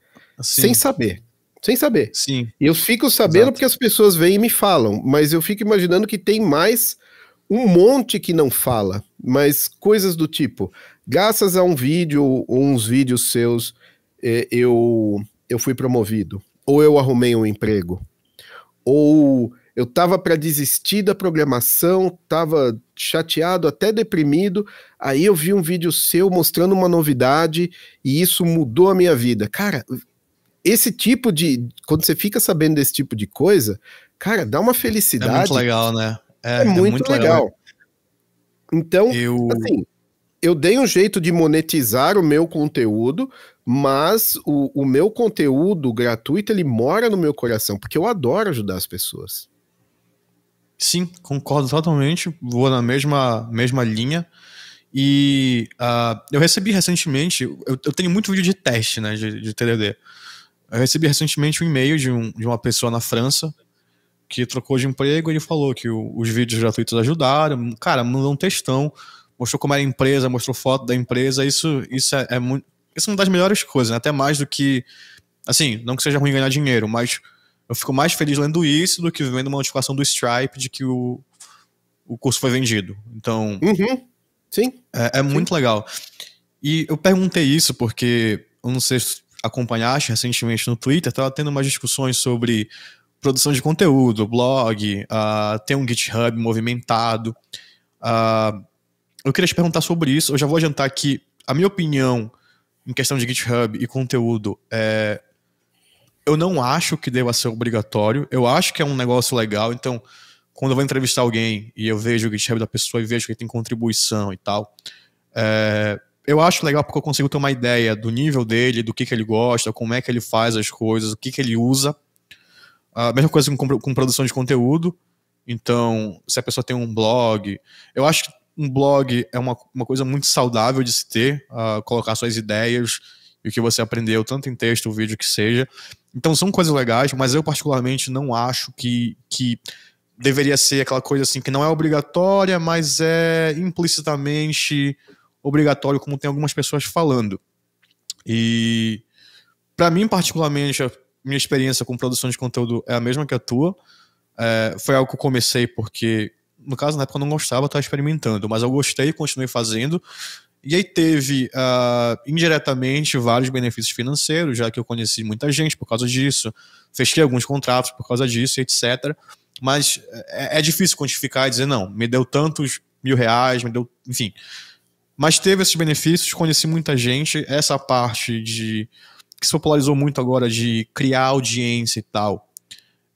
sem saber. Sem saber. Sim. E eu fico sabendo porque as pessoas vêm e me falam, mas eu fico imaginando que tem mais um monte que não fala, mas coisas do tipo: graças a um vídeo ou uns vídeos seus, eu fui promovido, ou eu arrumei um emprego, ou eu estava para desistir da programação, estava chateado, até deprimido, aí eu vi um vídeo seu mostrando uma novidade e isso mudou a minha vida. Cara, esse tipo de... Quando você fica sabendo desse tipo de coisa, cara, dá uma felicidade. É muito legal, né? É muito legal. Então, assim, eu dei um jeito de monetizar o meu conteúdo, mas o meu conteúdo gratuito, ele mora no meu coração, porque eu adoro ajudar as pessoas. Sim, concordo totalmente, vou na mesma linha. E eu recebi recentemente, eu tenho muito vídeo de teste, né, de TDD. Eu recebi recentemente um e-mail de uma pessoa na França que trocou de emprego e ele falou que os vídeos gratuitos ajudaram. Cara, mandou um textão, mostrou como era a empresa, mostrou foto da empresa. Isso é muito. Isso é uma das melhores coisas, né? Até mais do que. Assim, não que seja ruim ganhar dinheiro, mas eu fico mais feliz lendo isso do que vendo uma notificação do Stripe de que o curso foi vendido. Então. Uhum. Sim. É muito legal. E eu perguntei isso porque, eu não sei se acompanhaste recentemente no Twitter, estava tendo umas discussões sobre produção de conteúdo, blog, ter um GitHub movimentado. Eu queria te perguntar sobre isso. Eu já vou adiantar que a minha opinião em questão de GitHub e conteúdo eu não acho que deva ser obrigatório. Eu acho que é um negócio legal. Então, quando eu vou entrevistar alguém e eu vejo o GitHub da pessoa e vejo que ele tem contribuição e tal, eu acho legal porque eu consigo ter uma ideia do nível dele, do que ele gosta, como é que ele faz as coisas, o que ele usa. A mesma coisa com produção de conteúdo. Então, se a pessoa tem um blog, eu acho que um blog é uma coisa muito saudável de se ter, colocar suas ideias e o que você aprendeu, tanto em texto, vídeo, que seja. Então, são coisas legais, mas eu particularmente não acho que deveria ser aquela coisa assim que não é obrigatória, mas é implicitamente obrigatório, como tem algumas pessoas falando. E para mim, particularmente, a minha experiência com produção de conteúdo é a mesma que a tua. Foi algo que eu comecei porque, no caso, na época eu não gostava, eu estava experimentando, mas eu gostei e continuei fazendo. E aí teve, indiretamente, vários benefícios financeiros, já que eu conheci muita gente por causa disso, fechei alguns contratos por causa disso, etc. Mas é difícil quantificar e dizer, não, me deu tantos R$1.000, me deu, enfim. Mas teve esses benefícios, conheci muita gente, essa parte que se popularizou muito agora de criar audiência e tal,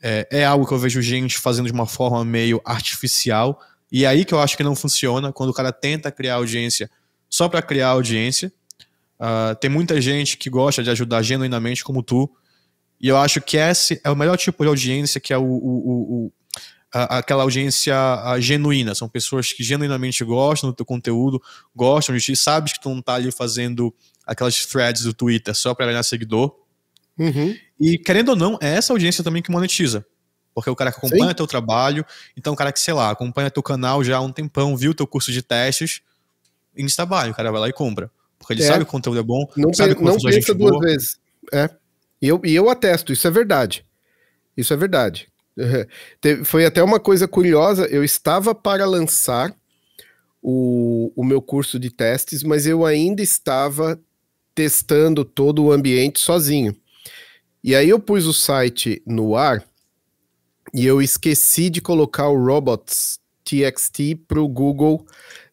é algo que eu vejo gente fazendo de uma forma meio artificial, e é aí que eu acho que não funciona, quando o cara tenta criar audiência só para criar audiência. Tem muita gente que gosta de ajudar genuinamente, como tu, e eu acho que esse é o melhor tipo de audiência, que é aquela audiência genuína. São pessoas que genuinamente gostam do teu conteúdo, gostam de ti, sabes que tu não tá ali fazendo aquelas threads do Twitter só para ganhar seguidor. Uhum. E, querendo ou não, é essa audiência também que monetiza. Porque é o cara que acompanha teu trabalho, então o cara que, sei lá, acompanha teu canal já há um tempão, viu teu curso de testes, trabalho, o cara vai lá e compra. Porque ele sabe que o conteúdo é bom, sabe que o professor é gente boa. Não pensa duas vezes. E eu atesto, isso é verdade. Isso é verdade. Foi até uma coisa curiosa, eu estava para lançar o meu curso de testes, mas eu ainda estava testando todo o ambiente sozinho. E aí eu pus o site no ar e eu esqueci de colocar o robots.txt para o Google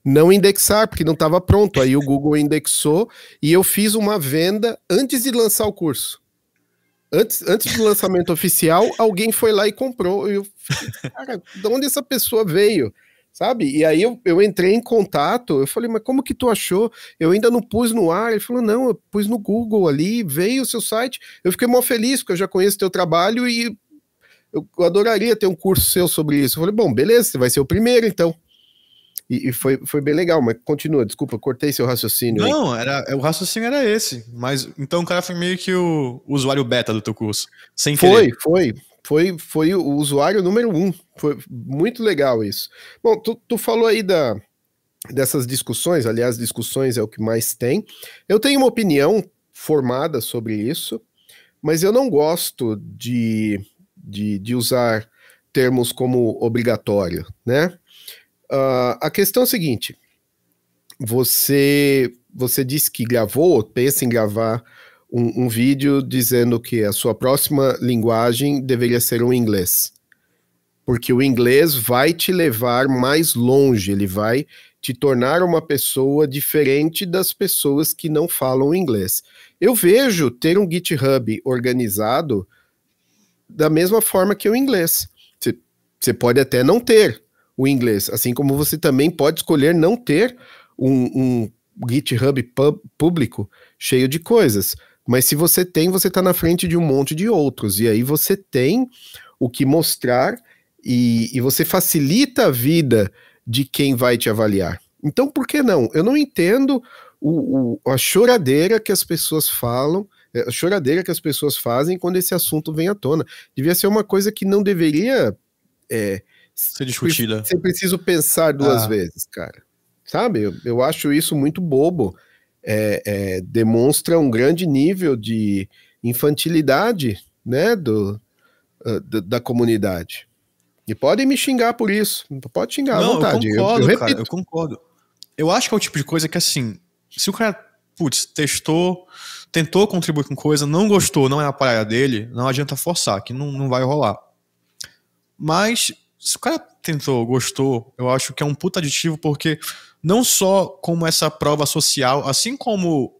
não indexar, porque não estava pronto. Aí o Google indexou e eu fiz uma venda antes de lançar o curso. Antes do lançamento oficial, alguém foi lá e comprou. Eu fiquei, cara, de onde essa pessoa veio? Sabe? E aí eu entrei em contato, eu falei, mas como que tu achou? Eu ainda não pus no ar. Ele falou, não, eu pus no Google ali, veio o seu site. Eu fiquei mó feliz, porque eu já conheço teu trabalho e eu adoraria ter um curso seu sobre isso. Eu falei, bom, beleza, você vai ser o primeiro, então. E foi bem legal, mas continua, desculpa, cortei seu raciocínio. Não, o raciocínio era esse. Mas então o cara foi meio que o usuário beta do teu curso. Sem querer. Foi o usuário número 1. Foi muito legal isso. Bom, tu falou aí dessas discussões, aliás, discussões é o que mais tem. Eu tenho uma opinião formada sobre isso, mas eu não gosto de usar termos como obrigatório, né? A questão é a seguinte, você disse que gravou, pensa em gravar um vídeo dizendo que a sua próxima linguagem deveria ser o inglês, porque o inglês vai te levar mais longe, ele vai te tornar uma pessoa diferente das pessoas que não falam inglês. Eu vejo ter um GitHub organizado da mesma forma que o inglês. Você pode até não ter o inglês, assim como você também pode escolher não ter um GitHub público cheio de coisas, Mas se você tem, você está na frente de um monte de outros. E aí você tem o que mostrar e você facilita a vida de quem vai te avaliar. Então, por que não? Eu não entendo a choradeira que as pessoas falam, a choradeira que as pessoas fazem quando esse assunto vem à tona. Devia ser uma coisa que não deveria ser discutida. Ser preciso pensar duas vezes, cara. Sabe? Eu acho isso muito bobo. Demonstra um grande nível de infantilidade, né, da comunidade. E podem me xingar por isso. Pode xingar à vontade. Eu concordo, cara, eu concordo. Eu acho que é o tipo de coisa que, assim, se o cara, tentou contribuir com coisa, não gostou, não é a praia dele, não adianta forçar, que não vai rolar. Mas, se o cara tentou, gostou, eu acho que é um puta aditivo, porque não só como essa prova social, assim como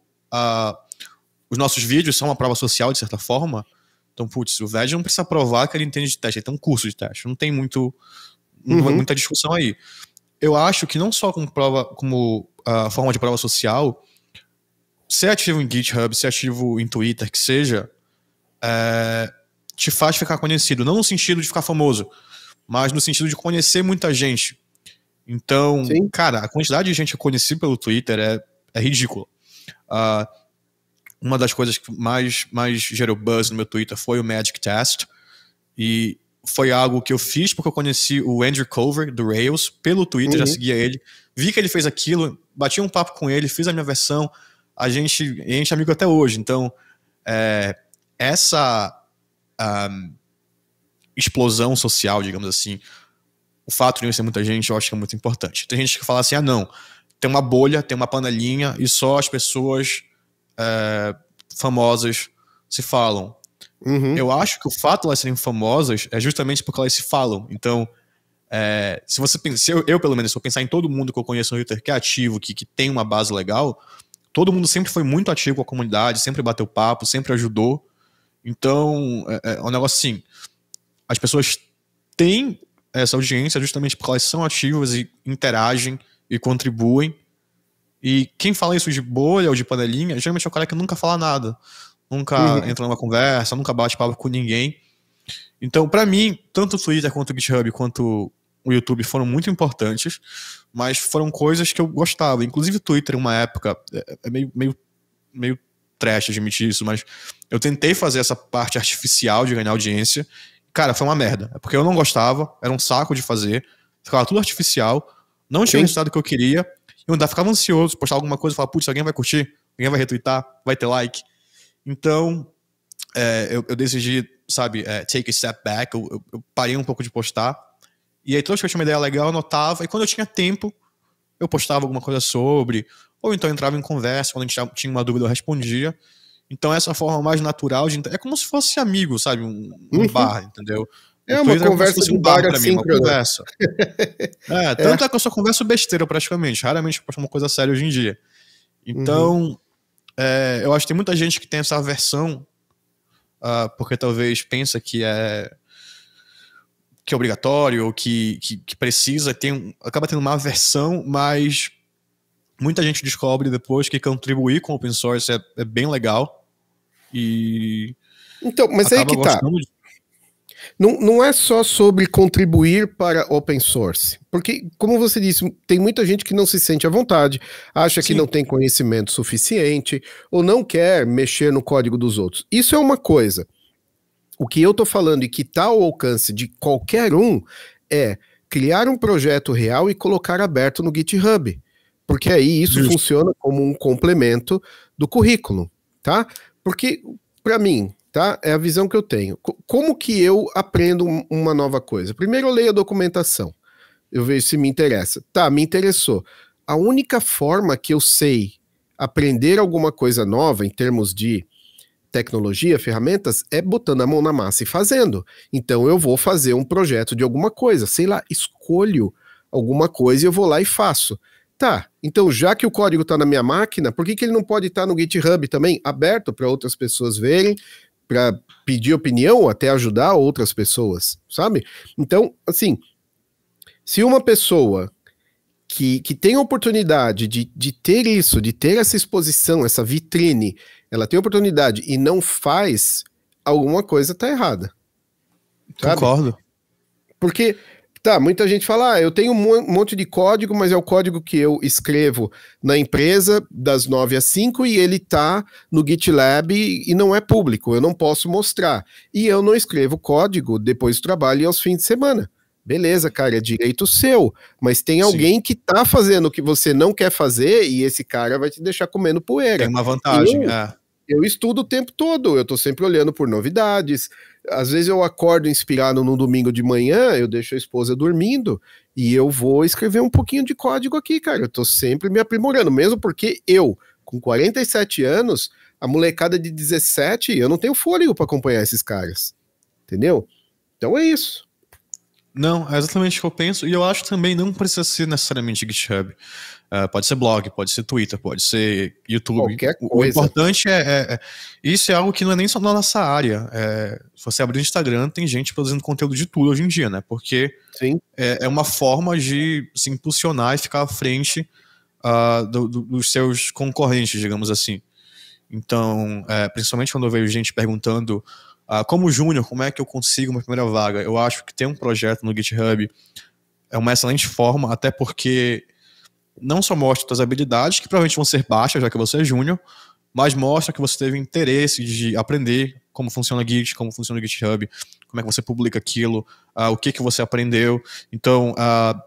os nossos vídeos são uma prova social, de certa forma. Então, o VED não precisa provar que ele entende de teste, ele tem um curso de teste, não tem muita discussão aí. Eu acho que não só como forma de prova social, ser ativo em GitHub, ser ativo em Twitter, que seja, te faz ficar conhecido, não no sentido de ficar famoso, mas no sentido de conhecer muita gente. Então, sim, cara, a quantidade de gente que eu conheci pelo Twitter é ridícula. Uma das coisas que mais gerou buzz no meu Twitter foi o Magic Test, e foi algo que eu fiz porque eu conheci o Andrew Cover, do Rails, pelo Twitter, já seguia ele, vi que ele fez aquilo, bati um papo com ele, fiz a minha versão, a gente é amigo até hoje. Então, essa explosão social, digamos assim, o fato de conhecer muita gente, eu acho que é muito importante. Tem gente que fala assim, não, tem uma bolha, tem uma panelinha, e só as pessoas famosas se falam. Eu acho que o fato de elas serem famosas é justamente porque elas se falam. Então, se você pensa, eu pelo menos, se eu pensar em todo mundo que eu conheço no Twitter que é ativo, que tem uma base legal, todo mundo sempre foi muito ativo com a comunidade, sempre bateu papo, sempre ajudou. Então, é um negócio assim, as pessoas têm essa audiência justamente porque elas são ativas e interagem e contribuem. E quem fala isso de bolha ou de panelinha, geralmente é o cara que nunca fala nada, nunca entra numa conversa, nunca bate papo com ninguém. Então, pra mim, tanto o Twitter quanto o GitHub quanto o YouTube foram muito importantes, mas foram coisas que eu gostava. Inclusive o Twitter, em uma época, é meio trash admitir isso, mas eu tentei fazer essa parte artificial de ganhar audiência. Cara, foi uma merda. É porque eu não gostava, era um saco de fazer, ficava tudo artificial, não tinha o resultado que eu queria. Eu ainda ficava ansioso, postar alguma coisa e falar, alguém vai curtir, alguém vai retweetar, vai ter like. Então, eu decidi, sabe, take a step back, eu parei um pouco de postar. E aí, toda vez que eu tinha uma ideia legal, eu anotava, e quando eu tinha tempo, eu postava alguma coisa sobre, ou então entrava em conversa, quando a gente tinha uma dúvida, eu respondia. Então, essa forma mais natural é como se fosse amigo, sabe, um bar, entendeu? Uma conversa de bar pra mim, uma síncrona. conversa. Tanto é que eu só converso besteira praticamente. Raramente posto uma coisa séria hoje em dia. Então, eu acho que tem muita gente que tem essa aversão, porque talvez pensa que é obrigatório, ou que precisa, acaba tendo uma aversão, mas muita gente descobre depois que contribuir com o open source é bem legal. E então, mas aí que tá. Não é só sobre contribuir para open source, porque, como você disse, tem muita gente que não se sente à vontade, acha que não tem conhecimento suficiente, ou não quer mexer no código dos outros. Isso é uma coisa. O que eu tô falando e que tá ao alcance de qualquer um é criar um projeto real e colocar aberto no GitHub, porque aí isso funciona como um complemento do currículo, tá? Porque, para mim, tá? É a visão que eu tenho. Como que eu aprendo uma nova coisa? Primeiro eu leio a documentação. Eu vejo se me interessa. Tá, me interessou. A única forma que eu sei aprender alguma coisa nova em termos de tecnologia, ferramentas, é botando a mão na massa e fazendo. Então eu vou fazer um projeto de alguma coisa. Sei lá, escolho alguma coisa e eu vou lá e faço. Tá, então já que o código está na minha máquina, por que ele não pode estar no GitHub também, aberto para outras pessoas verem, para pedir opinião ou até ajudar outras pessoas, sabe? Então, assim, se uma pessoa que tem a oportunidade de ter isso, de ter essa exposição, essa vitrine, ela tem oportunidade e não faz, alguma coisa tá errada. Sabe? Concordo. Porque, tá, muita gente fala, eu tenho um monte de código, mas é o código que eu escrevo na empresa das 9 às 5 e ele tá no GitLab e não é público, eu não posso mostrar. E eu não escrevo código depois do trabalho e aos fins de semana. Beleza, cara, é direito seu, mas tem alguém que tá fazendo o que você não quer fazer e esse cara vai te deixar comendo poeira. Tem uma vantagem, Eu estudo o tempo todo, eu tô sempre olhando por novidades. Às vezes eu acordo inspirado num domingo de manhã, eu deixo a esposa dormindo e eu vou escrever um pouquinho de código aqui, cara. Eu tô sempre me aprimorando, mesmo porque eu, com 47 anos, a molecada de 17, eu não tenho fôlego para acompanhar esses caras. Entendeu? Então é isso. Não, é exatamente o que eu penso, e eu acho também não precisa ser necessariamente GitHub. Pode ser blog, pode ser Twitter, pode ser YouTube. Qualquer coisa. O importante isso é algo que não é nem só na nossa área. Se você abrir o Instagram, tem gente produzindo conteúdo de tudo hoje em dia, né? Porque Sim. É uma forma de se impulsionar e ficar à frente dos seus concorrentes, digamos assim. Então, principalmente quando eu vejo gente perguntando como júnior, como é que eu consigo uma primeira vaga? Eu acho que ter um projeto no GitHub é uma excelente forma, até porque não só mostra suas habilidades, que provavelmente vão ser baixas, já que você é júnior, mas mostra que você teve interesse de aprender como funciona Git, como funciona o GitHub, como é que você publica aquilo, o que você aprendeu. Então,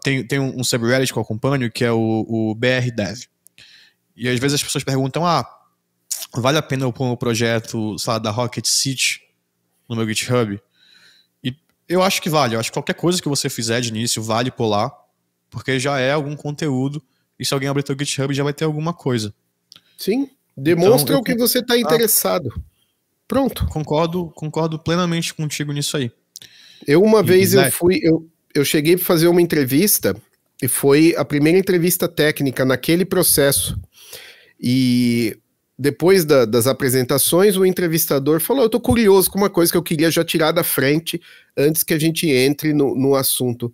tem um subreddit que eu acompanho, que é o BRDev. E às vezes as pessoas perguntam, vale a pena eu pôr um projeto, sei lá, da Rocket City no meu GitHub? E eu acho que vale. Eu acho que qualquer coisa que você fizer de início vale pôr lá, porque já é algum conteúdo, e se alguém abrir teu GitHub já vai ter alguma coisa. Sim, demonstra o que você está interessado. Pronto. Concordo plenamente contigo nisso aí. Uma vez eu cheguei para fazer uma entrevista, e foi a primeira entrevista técnica naquele processo. E depois das apresentações, o entrevistador falou, eu tô curioso com uma coisa que eu queria já tirar da frente antes que a gente entre no assunto.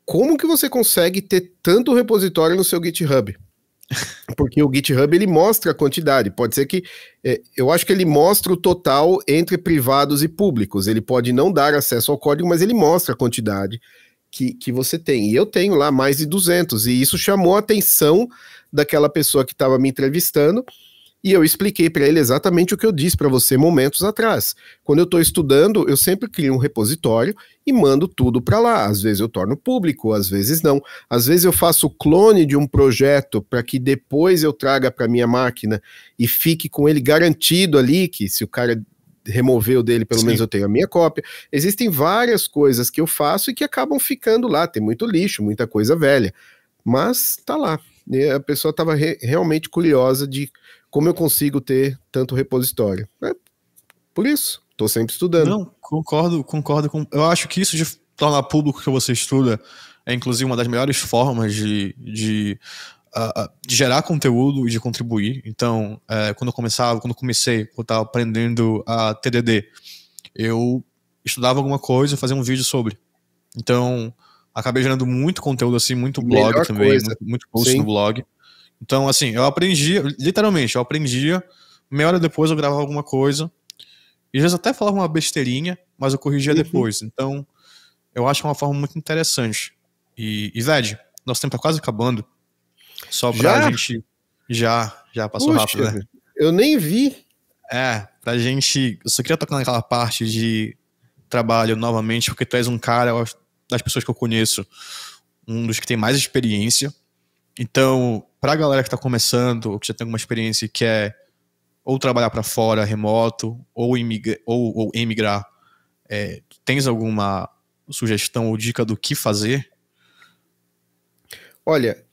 Como que você consegue ter tanto repositório no seu GitHub? Porque o GitHub, ele mostra a quantidade. Pode ser que... eu acho que ele mostra o total entre privados e públicos. Ele pode não dar acesso ao código, mas ele mostra a quantidade que você tem. E eu tenho lá mais de 200. E isso chamou a atenção daquela pessoa que estava me entrevistando. E eu expliquei para ele exatamente o que eu disse para você momentos atrás. Quando eu estou estudando, eu sempre crio um repositório e mando tudo para lá. Às vezes eu torno público, às vezes não. Às vezes eu faço clone de um projeto para que depois eu traga para minha máquina e fique com ele garantido ali, que se o cara removeu dele, pelo menos eu tenho a minha cópia. Existem várias coisas que eu faço e que acabam ficando lá. Tem muito lixo, muita coisa velha. Mas tá lá. E a pessoa estava realmente curiosa de como eu consigo ter tanto repositório. Por isso, estou sempre estudando. Não, concordo. Eu acho que isso de tornar público que você estuda é, inclusive, uma das melhores formas de gerar conteúdo e de contribuir. Então, quando eu comecei, eu estava aprendendo a TDD, eu estudava alguma coisa e fazia um vídeo sobre. Então, acabei gerando muito conteúdo, assim, muito blog Melhor também, coisa. muito post Sim. no blog. Então, assim, eu aprendia, literalmente, meia hora depois eu gravava alguma coisa, e às vezes até falava uma besteirinha, mas eu corrigia depois. Então, eu acho que é uma forma muito interessante. E Ved, nosso tempo tá quase acabando. Só pra gente... Já passou rápido, né? Eu nem vi. Pra gente... Eu só queria tocar naquela parte de trabalho novamente, porque tu és um cara, das pessoas que eu conheço, um dos que tem mais experiência. Então, pra galera que tá começando, ou que já tem alguma experiência e quer ou trabalhar para fora, remoto, ou emigrar, tens alguma sugestão ou dica do que fazer? Olha,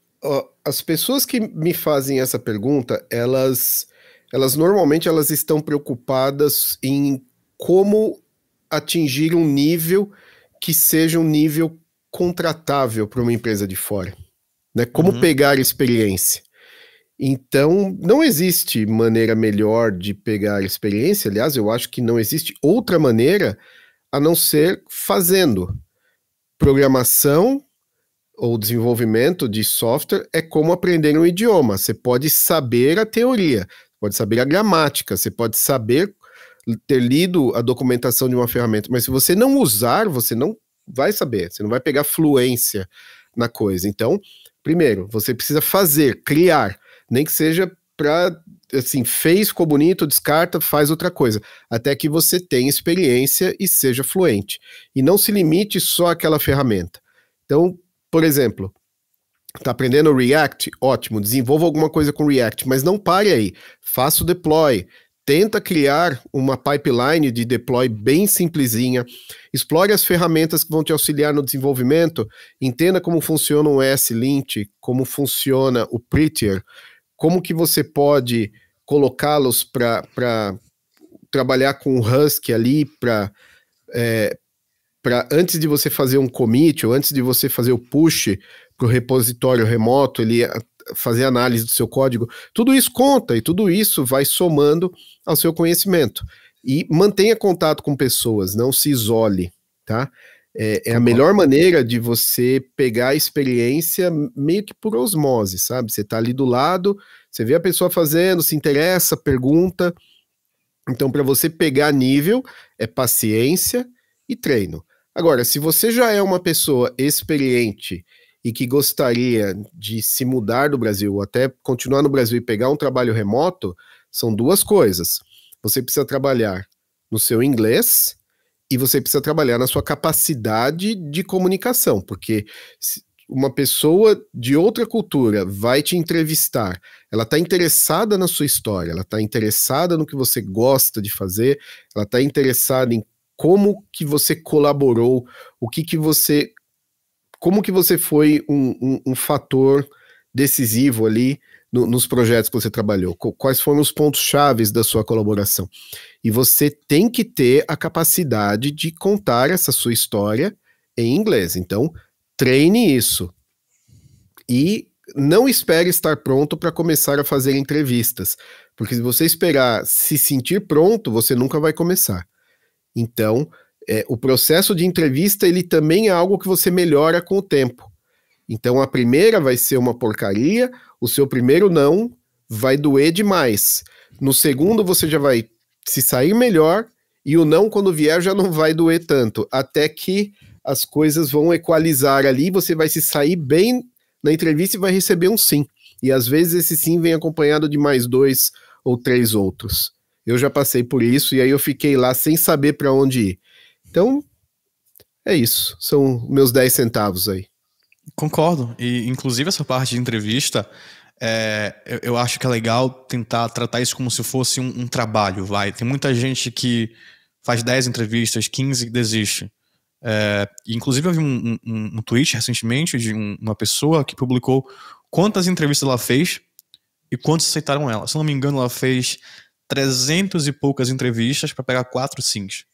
as pessoas que me fazem essa pergunta, elas normalmente elas estão preocupadas em como atingir um nível que seja um nível contratável para uma empresa de fora. Né? Como pegar experiência. Então, não existe maneira melhor de pegar experiência. Aliás, eu acho que não existe outra maneira a não ser fazendo. Programação ou desenvolvimento de software é como aprender um idioma. Você pode saber a teoria, pode saber a gramática, você pode saber ter lido a documentação de uma ferramenta, mas se você não usar, você não vai saber, você não vai pegar fluência na coisa. Então, primeiro, você precisa fazer, criar, nem que seja para, assim, fez, ficou bonito, descarta, faz outra coisa, até que você tenha experiência e seja fluente. E não se limite só àquela ferramenta. Então, por exemplo, tá aprendendo React? Ótimo, desenvolva alguma coisa com React, mas não pare aí. Faça o deploy. Tenta criar uma pipeline de deploy bem simplesinha. Explore as ferramentas que vão te auxiliar no desenvolvimento. Entenda como funciona o ESLint, como funciona o Prettier, como que você pode colocá-los para trabalhar com o Husky ali, para antes de você fazer um commit, ou antes de você fazer o push para o repositório remoto, ele fazer análise do seu código, tudo isso conta e tudo isso vai somando ao seu conhecimento. E mantenha contato com pessoas, não se isole, tá? É a melhor maneira de você pegar a experiência meio que por osmose, sabe? Você tá ali do lado, você vê a pessoa fazendo, se interessa, pergunta. Então, para você pegar nível, é paciência e treino. Agora, se você já é uma pessoa experiente e que gostaria de se mudar do Brasil, ou até continuar no Brasil e pegar um trabalho remoto, são duas coisas. Você precisa trabalhar no seu inglês e você precisa trabalhar na sua capacidade de comunicação, porque uma pessoa de outra cultura vai te entrevistar, ela está interessada na sua história, ela está interessada no que você gosta de fazer, ela está interessada em como que você colaborou, como que você foi um fator decisivo ali nos projetos que você trabalhou, quais foram os pontos chaves da sua colaboração. E você tem que ter a capacidade de contar essa sua história em inglês. Então, treine isso. E não espere estar pronto para começar a fazer entrevistas, porque se você esperar se sentir pronto, você nunca vai começar. Então, o processo de entrevista, ele também é algo que você melhora com o tempo. Então, a primeira vai ser uma porcaria, o seu primeiro não vai doer demais. No segundo, você já vai se sair melhor, e o não, quando vier, já não vai doer tanto, até que as coisas vão equalizar ali, você vai se sair bem na entrevista e vai receber um sim. E às vezes esse sim vem acompanhado de mais 2 ou 3 outros. Eu já passei por isso, e aí eu fiquei lá sem saber para onde ir. Então, é isso. São meus 10 centavos aí. Concordo. E, inclusive, essa parte de entrevista, eu acho que é legal tentar tratar isso como se fosse um trabalho, vai. Tem muita gente que faz 10 entrevistas, 15 e desiste. Inclusive, eu vi um tweet recentemente de uma pessoa que publicou quantas entrevistas ela fez e quantos aceitaram ela. Se não me engano, ela fez 300 e poucas entrevistas para pegar 4 sims.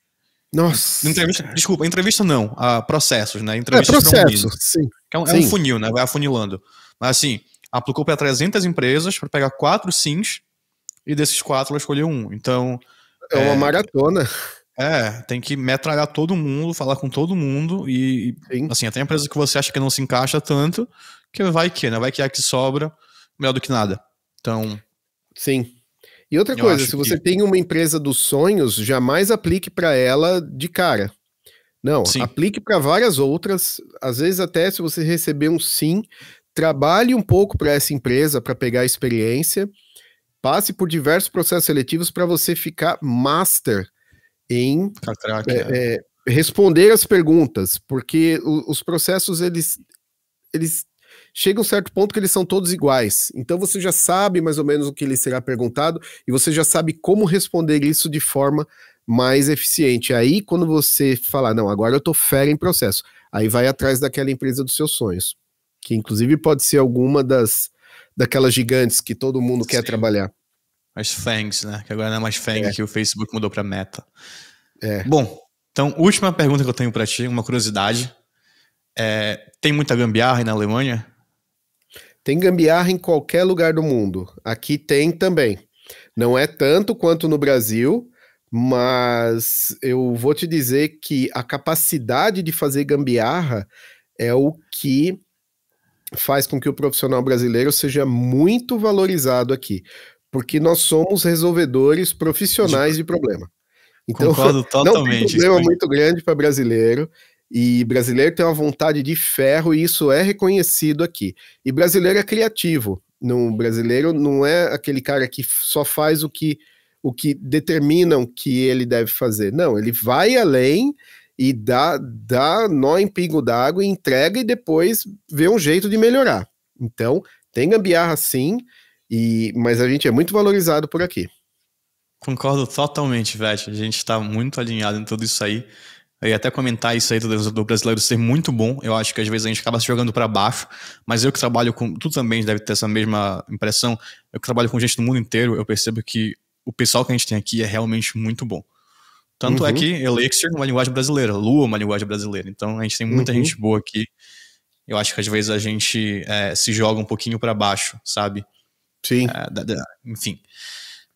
Nossa. Entrevista não, processos, né? Entrevistas processo, sim. Que é um funil, né? Vai afunilando. Mas assim, aplicou para 300 empresas para pegar 4 sims e desses 4 ela escolheu um. Então... É uma maratona. Tem que metralhar todo mundo, falar com todo mundo e assim, até empresa que você acha que não se encaixa tanto, que vai que, né? Vai que é a que sobra, melhor do que nada. Então... Sim. E outra coisa, se você tem uma empresa dos sonhos, jamais aplique para ela de cara. Não, sim, aplique para várias outras, às vezes até se você receber um sim, trabalhe um pouco para essa empresa para pegar experiência, passe por diversos processos seletivos para você ficar master em responder as perguntas, porque os processos, eles chega um certo ponto que eles são todos iguais. Então você já sabe mais ou menos o que lhe será perguntado e você já sabe como responder isso de forma mais eficiente. Aí quando você falar, não, agora eu tô fera em processo, aí vai atrás daquela empresa dos seus sonhos, que inclusive pode ser alguma daquelas gigantes que todo mundo quer trabalhar. As FANGs, né? Que agora não é mais FANG, que o Facebook mudou para Meta. Bom, então, última pergunta que eu tenho para ti, uma curiosidade. Tem muita gambiarra aí na Alemanha? Tem gambiarra em qualquer lugar do mundo. Aqui tem também. Não é tanto quanto no Brasil, mas eu vou te dizer que a capacidade de fazer gambiarra é o que faz com que o profissional brasileiro seja muito valorizado aqui. porque nós somos resolvedores De- profissionais de problema. Então, Concordo não tem totalmente. problema muito grande para brasileiro, e brasileiro tem uma vontade de ferro, e isso é reconhecido aqui. E brasileiro é criativo. No brasileiro não é aquele cara que só faz o que determinam que ele deve fazer. Não, ele vai além e dá nó em pingo d'água, entrega e depois vê um jeito de melhorar. Então, tem gambiarra sim, mas a gente é muito valorizado por aqui. Concordo totalmente, Vete. A gente está muito alinhado em tudo isso aí. Eu ia até comentar isso aí do brasileiro ser muito bom. Eu acho que às vezes a gente acaba se jogando para baixo, mas eu que trabalho com. Tu também deve ter essa mesma impressão. Eu que trabalho com gente do mundo inteiro, eu percebo que o pessoal que a gente tem aqui é realmente muito bom. Tanto é que Elixir é uma linguagem brasileira, Lua é uma linguagem brasileira. Então a gente tem muita gente boa aqui. Eu acho que às vezes a gente se joga um pouquinho para baixo, sabe? Sim. Enfim.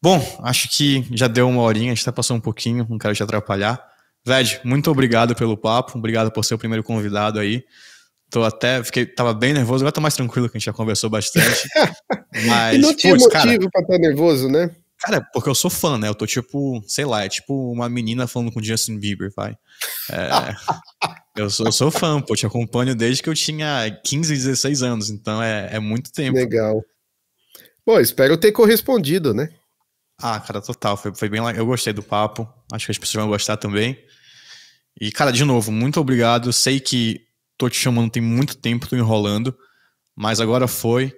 Bom, acho que já deu uma horinha, a gente até passou um pouquinho, não quero te atrapalhar. Ved, muito obrigado pelo papo, obrigado por ser o primeiro convidado aí. Tava bem nervoso, agora tô mais tranquilo que a gente já conversou bastante. Mas, e não tinha motivo cara, pra estar nervoso, né? Cara, porque eu sou fã, né? Eu tô tipo, sei lá, é tipo uma menina falando com Justin Bieber, vai. Eu sou fã, pô, te acompanho desde que eu tinha 15, 16 anos, então é muito tempo. Legal. Bom, espero ter correspondido, né? Cara, total, foi bem legal. Eu gostei do papo, acho que as pessoas vão gostar também. E, cara, de novo, muito obrigado. Sei que tô te chamando tem muito tempo, tô enrolando, mas agora foi.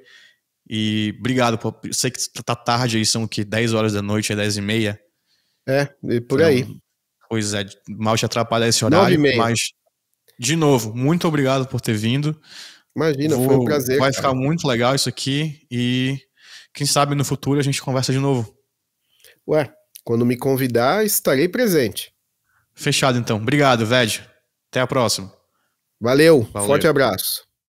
E obrigado, pô. Sei que tá tarde aí, são o quê? 10 horas da noite, é 10h30. E por aí. Pois é, mal te atrapalhar esse horário, 9h30. mas, de novo, muito obrigado por ter vindo. Imagina, foi um prazer. Vai cara. ficar muito legal isso aqui e quem sabe no futuro a gente conversa de novo. Ué, quando me convidar, estarei presente. Fechado então. Obrigado, Ved. Até a próxima. Valeu, Valeu. forte abraço.